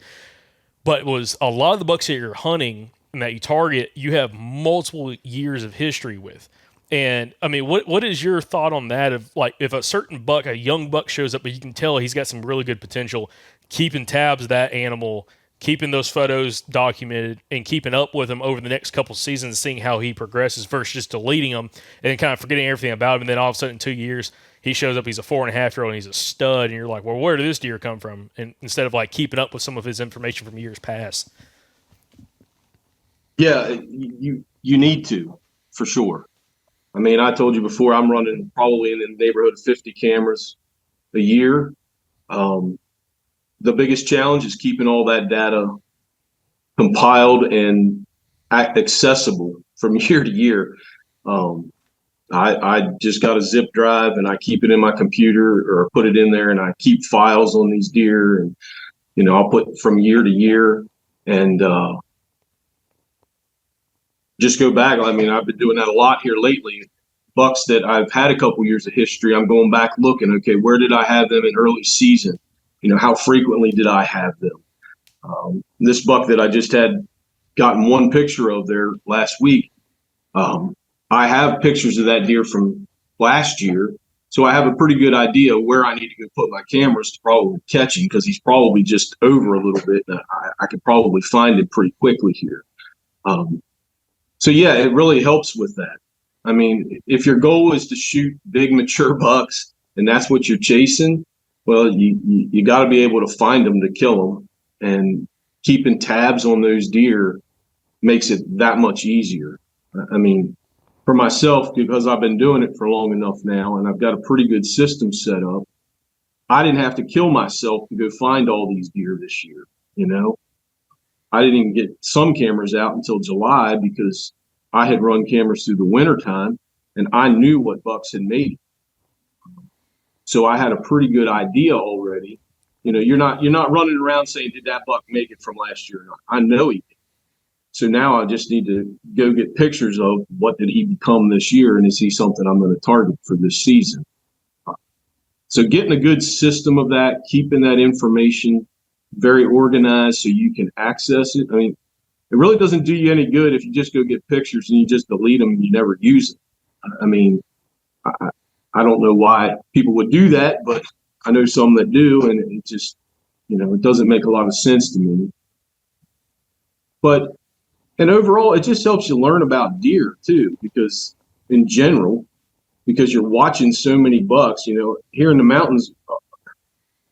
but it was a lot of the bucks that you're hunting and that you target, you have multiple years of history with. And I mean, what is your thought on that? Of like, if a certain buck, a young buck shows up, but you can tell he's got some really good potential, keeping tabs of that animal, keeping those photos documented, and keeping up with him over the next couple seasons, seeing how he progresses versus just deleting him and kind of forgetting everything about him. And then all of a sudden, in 2 years, he shows up, he's a 4.5-year-old, and he's a stud. And you're like, well, where did this deer come from? And instead of like keeping up with some of his information from years past. Yeah, you need to, for sure. I mean, I told you before, I'm running probably in the neighborhood of 50 cameras a year. The biggest challenge is keeping all that data compiled and accessible from year to year. I just got a zip drive and I keep it in my computer or put it in there, and I keep files on these deer, and I'll put from year to year and just go back. I mean, I've been doing that a lot here lately. Bucks that I've had a couple years of history, I'm going back looking, okay, where did I have them in early season? How frequently did I have them? This buck that I just had gotten one picture of there last week, I have pictures of that deer from last year, so I have a pretty good idea where I need to go put my cameras to probably catch him, because he's probably just over a little bit, and I could probably find him pretty quickly here. So yeah, it really helps with that. I mean, if your goal is to shoot big mature bucks and that's what you're chasing, well, you got to be able to find them to kill them, and keeping tabs on those deer makes it that much easier. I mean, for myself, because I've been doing it for long enough now and I've got a pretty good system set up, I didn't have to kill myself to go find all these deer this year. I didn't even get some cameras out until July because I had run cameras through the winter time and I knew what bucks had made it. So I had a pretty good idea already. You're not running around saying, did that buck make it from last year or not? I know he did. So now I just need to go get pictures of what did he become this year, and is he something I'm going to target for this season? So getting a good system of that, keeping that information very organized so you can access it. I mean, it really doesn't do you any good if you just go get pictures and you just delete them and you never use them. I mean, I don't know why people would do that, but I know some that do, and it just, it doesn't make a lot of sense to me. But, and overall, it just helps you learn about deer too, because in general, because you're watching so many bucks, here in the mountains,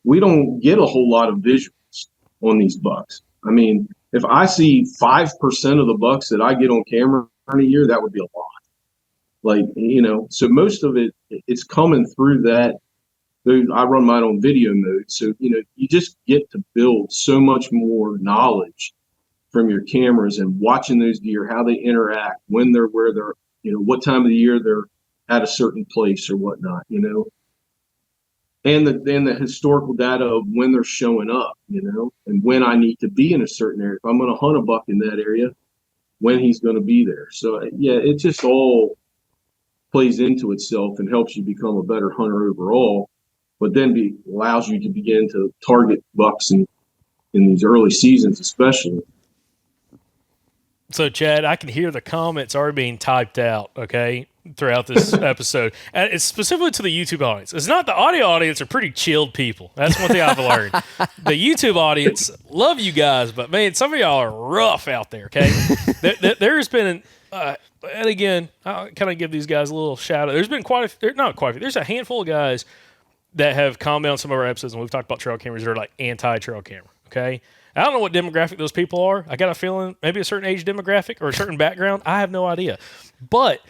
we don't get a whole lot of visuals on these bucks. I mean, if I see 5% of the bucks that I get on camera in a year, that would be a lot. Like, so most of it's coming through that. I run mine on video mode. So, you just get to build so much more knowledge from your cameras and watching those deer, how they interact, when they're where they're, what time of the year they're at a certain place or whatnot, and the historical data of when they're showing up, and when I need to be in a certain area. If I'm going to hunt a buck in that area, when he's going to be there. So yeah, it just all plays into itself and helps you become a better hunter overall, but then allows you to begin to target bucks in these early seasons, especially. So, Chad, I can hear the comments already being typed out, okay, throughout this episode. And it's specifically to the YouTube audience. It's not the audio audience are pretty chilled people. That's one thing I've learned. The YouTube audience, love you guys, but, man, some of y'all are rough out there, okay? There's been, and again, I'll kind of give these guys a little shout out. There's been there's a handful of guys that have commented on some of our episodes, and we've talked about trail cameras that are like anti-trail camera, okay? I don't know what demographic those people are. I got a feeling maybe a certain age demographic or a certain background. I have no idea. But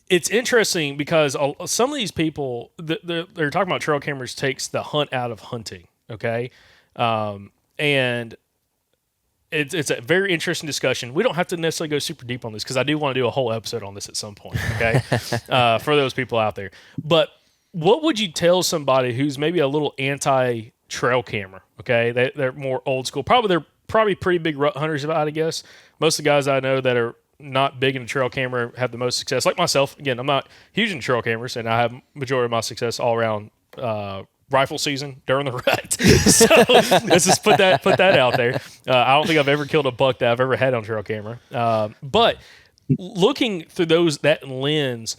it's interesting because some of these people, they're talking about trail cameras takes the hunt out of hunting, okay? And it's a very interesting discussion. We don't have to necessarily go super deep on this because I do want to do a whole episode on this at some point, okay? For those people out there. But what would you tell somebody who's maybe a little anti-trail camera, okay? They're more old school. They're probably pretty big rut hunters, I guess. Most of the guys I know that are not big into trail camera have the most success. Like myself, again, I'm not huge into trail cameras, and I have majority of my success all around rifle season during the rut. So let's just put that out there. I don't think I've ever killed a buck that I've ever had on trail camera. But looking through that lens,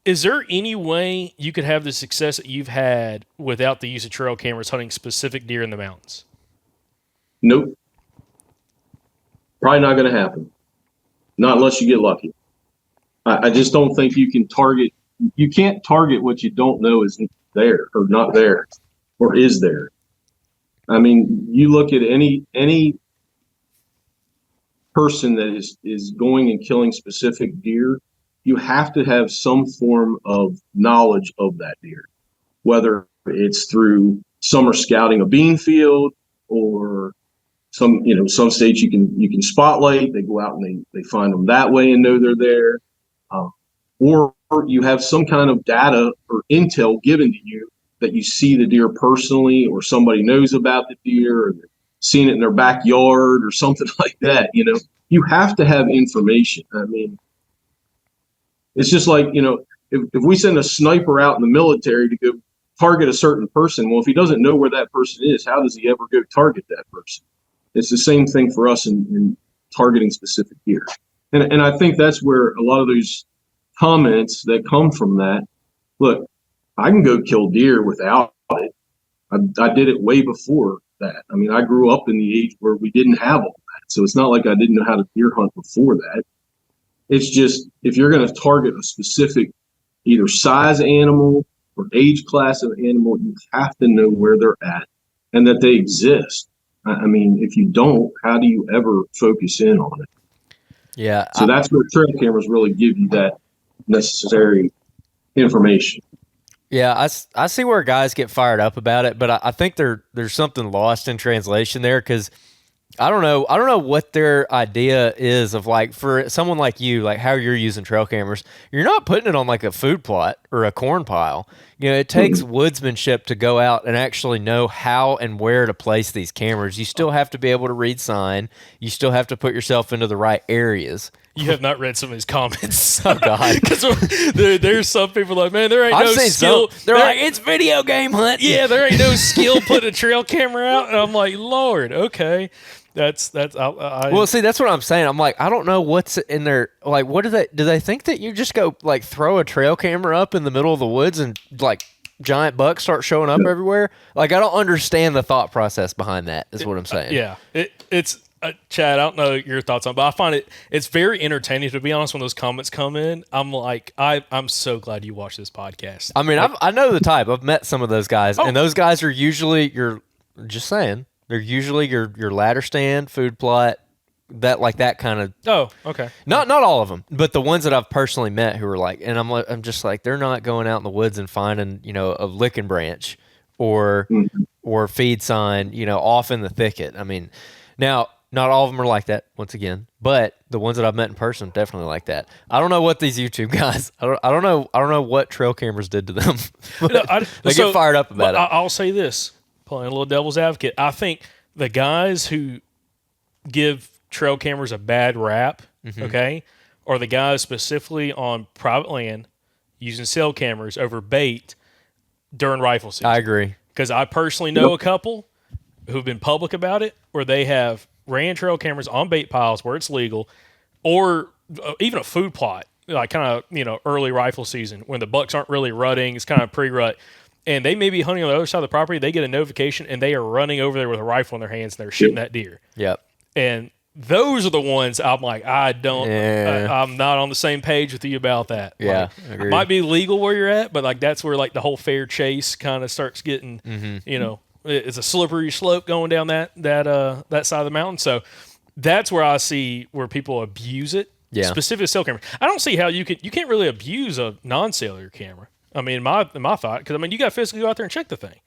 is there any way you could have the success that you've had without the use of trail cameras hunting specific deer in the mountains? Nope. Probably not going to happen. Not unless you get lucky. I just don't think you can target. You can't target what you don't know is there or not there or is there. I mean, you look at any person that is going and killing specific deer, you have to have some form of knowledge of that deer, whether it's through summer scouting a bean field or some states you can spotlight. They go out and they find them that way and know they're there, or you have some kind of data or intel given to you that you see the deer personally, or somebody knows about the deer, or seen it in their backyard or something like that. You have to have information. I mean, it's just like, if we send a sniper out in the military to go target a certain person, well, if he doesn't know where that person is, how does he ever go target that person? It's the same thing for us in targeting specific deer. And I think that's where a lot of those comments that come from that, look, I can go kill deer without it. I did it way before that. I mean, I grew up in the age where we didn't have all that. So it's not like I didn't know how to deer hunt before that. It's just, if you're going to target a specific either size animal or age class of animal, you have to know where they're at and that they exist. I mean, if you don't, how do you ever focus in on it? Yeah. So that's where trail cameras really give you that necessary information. Yeah, I see where guys get fired up about it, but I think there's something lost in translation there, because I don't know what their idea is of, like, for someone like you, like how you're using trail cameras. You're not putting it on like a food plot or a corn pile. It takes woodsmanship to go out and actually know how and where to place these cameras. You still have to be able to read sign. You still have to put yourself into the right areas. You have not read some of his comments. Oh God, because there's some people like, man, there ain't I've no seen skill. They're like, it's video game hunt. Yeah, there ain't no skill putting a trail camera out. And I'm like, Lord, okay. Well, see, that's what I'm saying. I'm like, I don't know what's in there. Like, what do they think that you just go like throw a trail camera up in the middle of the woods and like giant bucks start showing up everywhere? Like, I don't understand the thought process behind that. Is what I'm saying. Yeah, it's Chad. I don't know your thoughts on, but I find it's very entertaining, to be honest. When those comments come in, I'm like, I'm so glad you watch this podcast. I mean, I know the type. I've met some of those guys, and those guys are usually just saying. They're usually your ladder stand, food plot, that kind of. Oh, okay. Not all of them, but the ones that I've personally met who are like, and I'm just like, they're not going out in the woods and finding a licking branch or feed sign off in the thicket. I mean, now not all of them are like that once again, but the ones that I've met in person definitely like that. I don't know what these YouTube guys. I don't know what trail cameras did to them. They get fired up about it. I'll say this. Playing a little devil's advocate, I think the guys who give trail cameras a bad rap, okay, are the guys specifically on private land using cell cameras over bait during rifle season. I agree. Because I personally know a couple who've been public about it where they have ran trail cameras on bait piles where it's legal, or even a food plot, like kind of, early rifle season when the bucks aren't really rutting, it's kind of pre-rut. And they may be hunting on the other side of the property. They get a notification, and they are running over there with a rifle in their hands, and they're shooting that deer. Yep. And those are the ones I'm like, I'm not on the same page with you about that. Yeah, like, it might be legal where you're at, but like that's where like the whole fair chase kind of starts getting, it's a slippery slope going down that side of the mountain. So that's where I see where people abuse it. Yeah. Specific cell camera. I don't see how you can't really abuse a non-cellular camera. I mean, my thought, because I mean, you got to physically go out there and check the thing.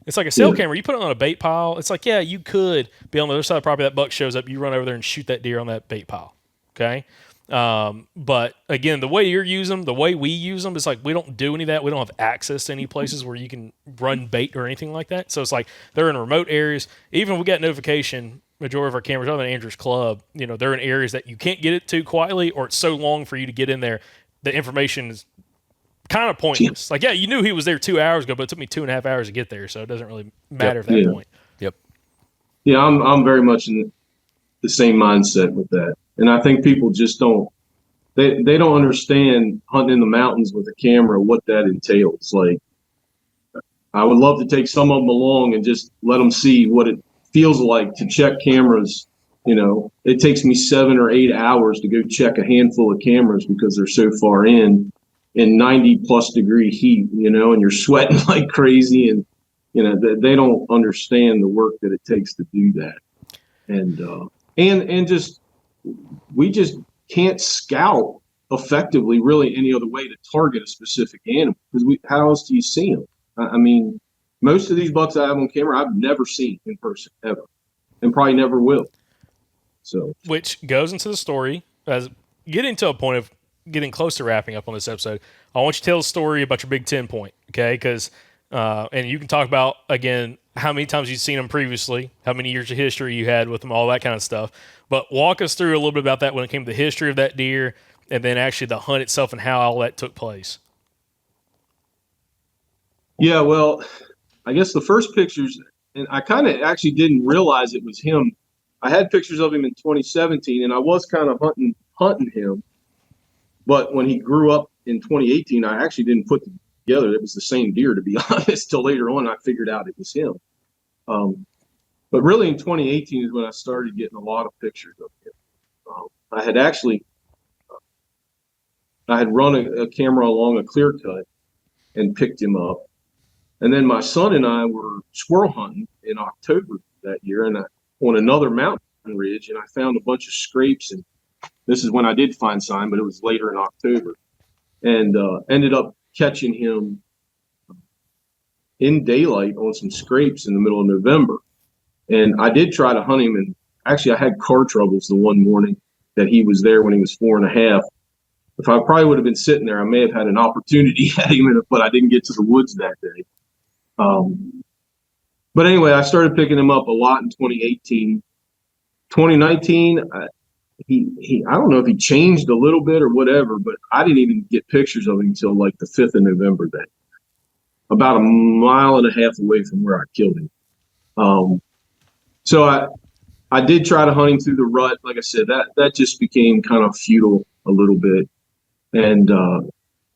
It's like a cell camera. You put it on a bait pile. It's like, yeah, you could be on the other side of the property. That buck shows up. You run over there and shoot that deer on that bait pile. Okay. But again, the way you're using them, the way we use them, is like we don't do any of that. We don't have access to any places where you can run bait or anything like that. So it's like they're in remote areas. Even if we got notification, majority of our cameras, other than Andrew's Club, they're in areas that you can't get it to quietly, or it's so long for you to get in there. The information is kind of pointless. Like, yeah, you knew he was there 2 hours ago, but it took me 2.5 hours to get there, so it doesn't really matter at that point. Yep. Yeah, I'm very much in the same mindset with that, and I think people just don't. They don't understand hunting in the mountains with a camera, what that entails. Like, I would love to take some of them along and just let them see what it feels like to check cameras. It takes me 7 or 8 hours to go check a handful of cameras because they're so far in 90+ degree heat, and you're sweating like crazy, and they don't understand the work that it takes to do that, and just we just can't scout effectively really any other way to target a specific animal, because how else do you see them? I mean, most of these bucks I have on camera I've never seen in person ever, and probably never will. So, which goes into the story as getting to a point of getting close to wrapping up on this episode. I want you to tell a story about your Big 10 point, okay? Because and you can talk about, again, how many times you've seen them previously, how many years of history you had with them, all that kind of stuff. But walk us through a little bit about that when it came to the history of that deer, and then actually the hunt itself and how all that took place. Yeah, well, I guess the first pictures, and I kind of actually didn't realize it was him. I had pictures of him in 2017, and I was kind of hunting him. But when he grew up in 2018, I actually didn't put together it was the same deer, to be honest, till later on I figured out it was him. But really in 2018 is when I started getting a lot of pictures of him. I had run a camera along a clear cut and picked him up. And then my son and I were squirrel hunting in October that year, and on another mountain ridge, and I found a bunch of scrapes, and this is when I did find sign, but it was later in October, and ended up catching him in daylight on some scrapes in the middle of November. And I did try to hunt him, and actually I had car troubles the one morning that he was there when he was 4.5. If I probably would have been sitting there, I may have had an opportunity at him, but I didn't get to the woods that day. But anyway, I started picking him up a lot in 2018. 2019, I don't know if he changed a little bit or whatever, but I didn't even get pictures of him until like the 5th of November day, about a mile and a half away from where I killed him. So I did try to hunt him through the rut. Like I said, that just became kind of futile a little bit. And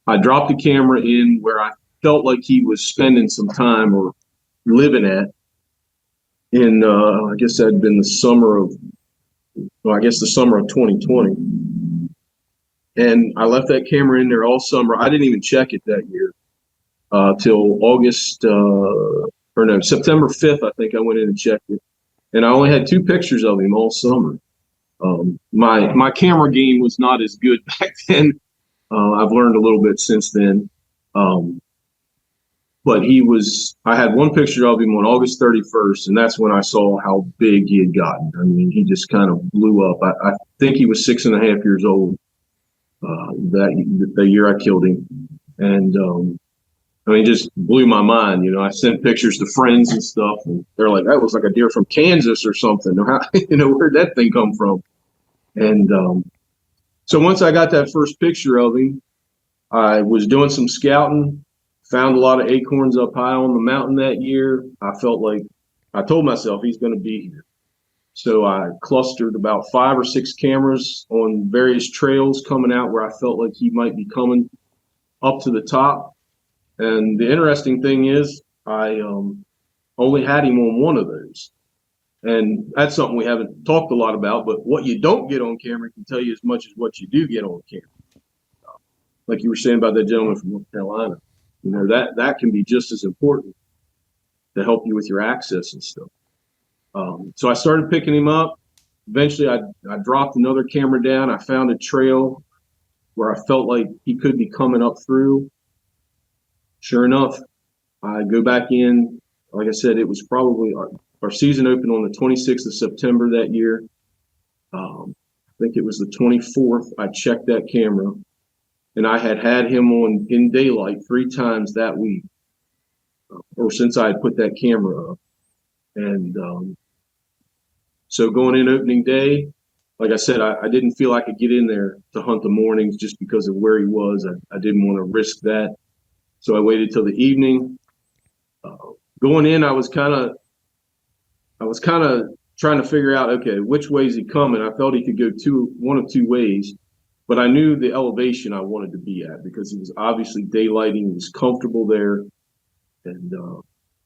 I dropped the camera in where I felt like he was spending some time or living at. In I guess that had been the summer of 2020. And I left that camera in there all summer. I didn't even check it that year till September 5th. I think I went in and checked it. And I only had 2 pictures of him all summer. My camera game was not as good back then. I've learned a little bit since then. But I had 1 picture of him on August 31st, and that's when I saw how big he had gotten. I mean, he just kind of blew up. I think he was 6.5 years old the year I killed him. And I mean, it just blew my mind. I sent pictures to friends and stuff, and they're like, that was like a deer from Kansas or something. Where'd that thing come from? And so once I got that first picture of him, I was doing some scouting, found a lot of acorns up high on the mountain that year. I felt like I told myself he's going to be here. So I clustered about 5 or 6 cameras on various trails coming out where I felt like he might be coming up to the top. And the interesting thing is I only had him on 1 of those. And that's something we haven't talked a lot about, but what you don't get on camera can tell you as much as what you do get on camera. Like you were saying about that gentleman from North Carolina, that can be just as important to help you with your access and stuff. So I started picking him up. Eventually I dropped another camera down. I found a trail where I felt like he could be coming up through. Sure enough, I go back in. Like I said, it was probably our season opened on the 26th of September that year. I think it was the 24th. I checked that camera, and I had him on in daylight 3 times that week, or since I had put that camera up. And so going in opening day, like I said, I didn't feel I could get in there to hunt the mornings just because of where he was. I didn't want to risk that. So I waited till the evening. Going in, I was kind of trying to figure out, okay, which way is he coming? I felt he could go 1 of 2 ways, but I knew the elevation I wanted to be at because it was obviously daylighting. He was comfortable there, and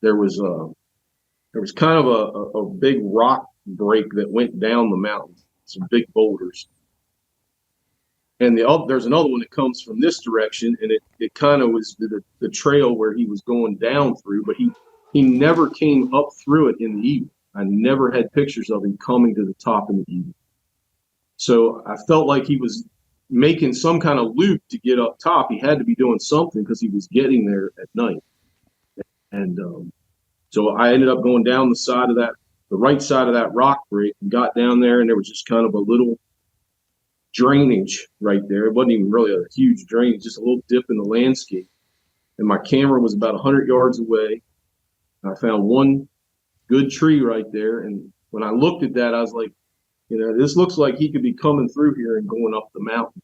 there was kind of a big rock break that went down the mountain, some big boulders. And there's another one that comes from this direction, and it kind of was the trail where he was going down through, but he never came up through it in the evening. I never had pictures of him coming to the top in the evening. So I felt like he was making some kind of loop to get up top. He had to be doing something because he was getting there at night. And so I ended up going down the right side of that rock break, and got down there, and there was just kind of a little drainage right there. It wasn't even really a huge drainage, just a little dip in the landscape. And my camera was about 100 yards away. I found one good tree right there. And when I looked at that, I was like, this looks like he could be coming through here and going up the mountain.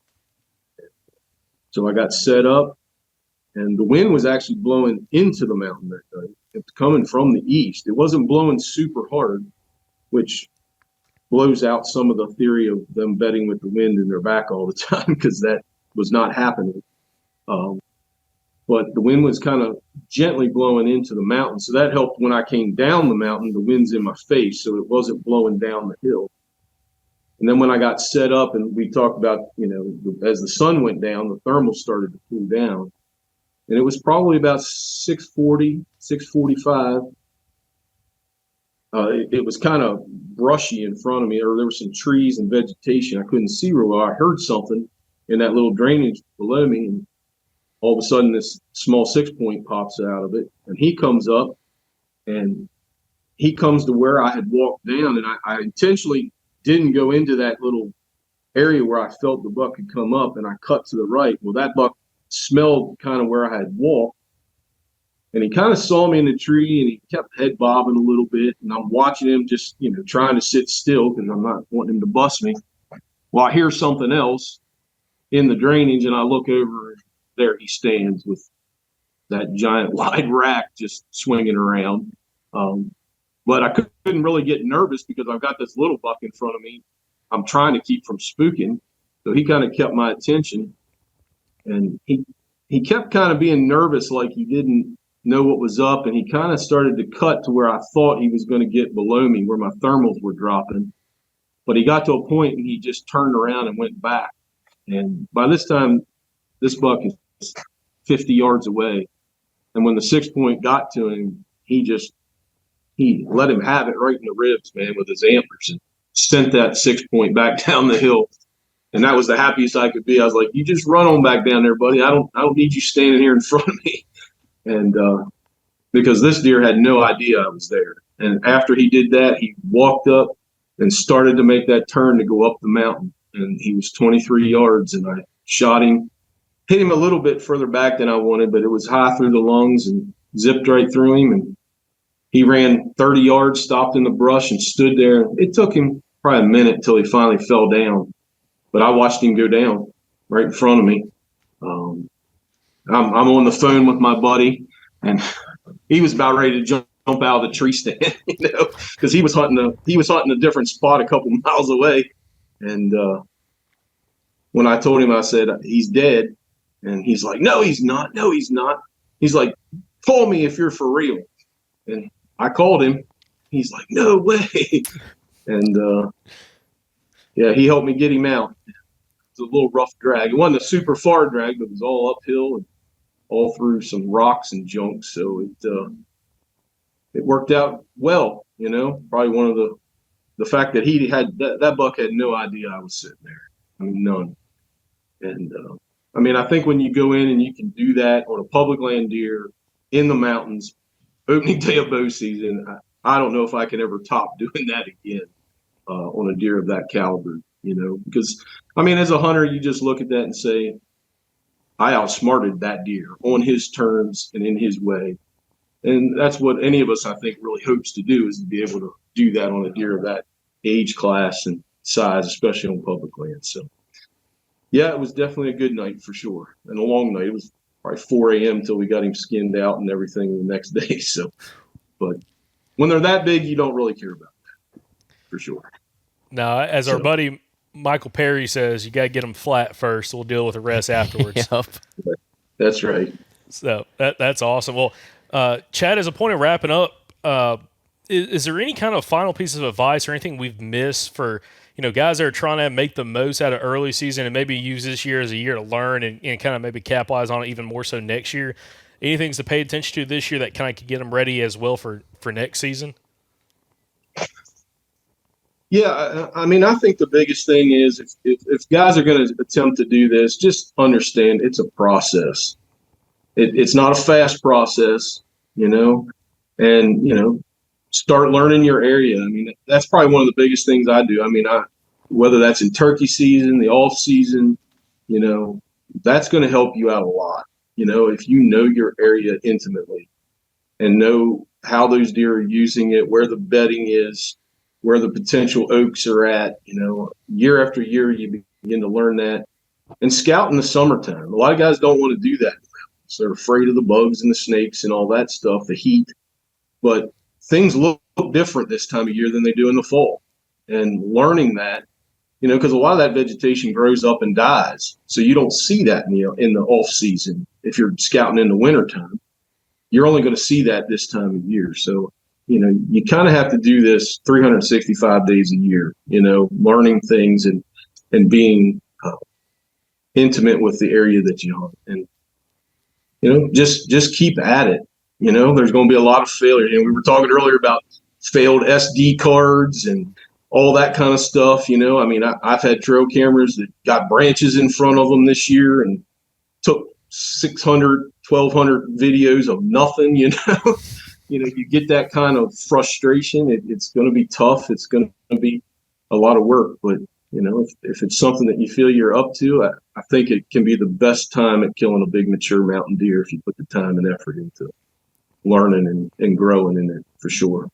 So I got set up, and the wind was actually blowing into the mountain that day. It's coming from the east. It wasn't blowing super hard, which blows out some of the theory of them betting with the wind in their back all the time, because that was not happening. But the wind was kind of gently blowing into the mountain. So that helped when I came down the mountain, the wind's in my face, so it wasn't blowing down the hill. And then when I got set up, and we talked about, as the sun went down, the thermals started to cool down. And it was probably about 6:40, 6:45. It was kind of brushy in front of me, or there were some trees and vegetation. I couldn't see real well. I heard something in that little drainage below me, and all of a sudden this small 6-point pops out of it, and he comes up, and he comes to where I had walked down, and I intentionally didn't go into that little area where I felt the buck had come up, and I cut to the right. Well, that buck smelled kind of where I had walked, and he kind of saw me in the tree, and he kept head bobbing a little bit, and I'm watching him just, trying to sit still because I'm not wanting him to bust me. Well, I hear something else in the drainage, and I look over, and there he stands with that giant wide rack just swinging around. But I couldn't really get nervous because I've got this little buck in front of me I'm trying to keep from spooking. So he kind of kept my attention, and he kept kind of being nervous, like he didn't know what was up, and he kind of started to cut to where I thought he was going to get below me, where my thermals were dropping. But he got to a point and he just turned around and went back. And by this time, this buck is 50 yards away. And when the 6-point got to him, he let him have it right in the ribs, man, with his antlers, and sent that 6-point back down the hill. And that was the happiest I could be. I was like, you just run on back down there, buddy. I don't need you standing here in front of me. And because this deer had no idea I was there. And after he did that, he walked up and started to make that turn to go up the mountain. And he was 23 yards, and I shot him, hit him a little bit further back than I wanted, but it was high through the lungs and zipped right through him. And he ran 30 yards, stopped in the brush, and stood there. It took him probably a minute until he finally fell down. But I watched him go down right in front of me. I'm on the phone with my buddy, and he was about ready to jump out of the tree stand, because he was hunting a different spot a couple miles away. And when I told him, I said, he's dead. And he's like, no, he's not. No, he's not. He's like, call me if you're for real. And I called him. He's like, no way. And yeah, he helped me get him out. It was a little rough drag. It wasn't a super far drag, but it was all uphill and all through some rocks and junk. So it worked out well, probably one of the fact that he had that buck had no idea I was sitting there. I mean, none. And I think when you go in and you can do that on a public land deer in the mountains, opening day of bow season, I don't know if I can ever top doing that again on a deer of that caliber, because as a hunter, you just look at that and say, I outsmarted that deer on his terms and in his way. And that's what any of us, I think, really hopes to do, is to be able to do that on a deer of that age class and size, especially on public land. So, yeah, it was definitely a good night for sure, and a long night. It was probably 4 a.m. until we got him skinned out and everything the next day. So, but when they're that big, you don't really care about that, for sure. Now, as our buddy Michael Perry says, you got to get them flat first. We'll deal with the rest afterwards. Yep. That's right. So that's awesome. Well, Chad, as a point of wrapping up, is there any kind of final piece of advice or anything we've missed for guys that are trying to make the most out of early season and maybe use this year as a year to learn and kind of maybe capitalize on it even more so next year? Any things to pay attention to this year that kind of could get them ready as well for next season? Yeah, I think the biggest thing is if guys are going to attempt to do this, just understand it's a process. It's not a fast process, and, start learning your area. That's probably one of the biggest things I do. Whether that's in turkey season, the off season, that's going to help you out a lot. If you know your area intimately and know how those deer are using it, where the bedding is, where the potential oaks are at, year after year, you begin to learn that. And scout in the summertime. A lot of guys don't want to do that. So they're afraid of the bugs and the snakes and all that stuff, the heat. But things look different this time of year than they do in the fall. And learning that, because a lot of that vegetation grows up and dies. So you don't see that in the off season. If you're scouting in the wintertime, you're only going to see that this time of year. So, you kind of have to do this 365 days a year, learning things and being intimate with the area that you hunt. And, just keep at it. There's going to be a lot of failure. We were talking earlier about failed SD cards and all that kind of stuff. I've had trail cameras that got branches in front of them this year and took 600, 1,200 videos of nothing, you get that kind of frustration. It's going to be tough. It's going to be a lot of work, but if it's something that you feel you're up to, I think it can be the best time at killing a big mature mountain deer if you put the time and effort into learning and growing in it, for sure.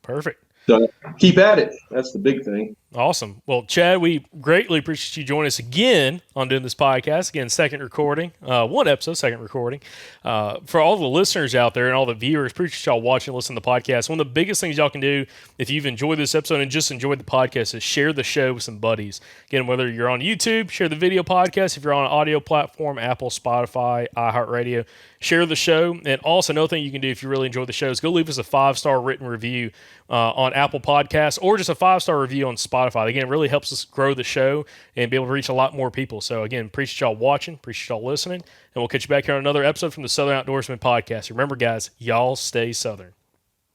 Perfect. So keep at it. That's the big thing. Awesome. Well, Chad, we greatly appreciate you joining us again on doing this podcast. Again, second recording, one episode, second recording. For all the listeners out there and all the viewers, appreciate y'all watching and listening to the podcast. One of the biggest things y'all can do if you've enjoyed this episode and just enjoyed the podcast is share the show with some buddies. Again, whether you're on YouTube, share the video podcast. If you're on an audio platform, Apple, Spotify, iHeartRadio, share the show. And also, another thing you can do if you really enjoy the show is go leave us a 5-star written review on Apple Podcasts or just a 5-star review on Spotify. Again, it really helps us grow the show and be able to reach a lot more people. So, again, appreciate y'all watching, appreciate y'all listening, and we'll catch you back here on another episode from the Southern Outdoorsman Podcast. Remember, guys, y'all stay Southern.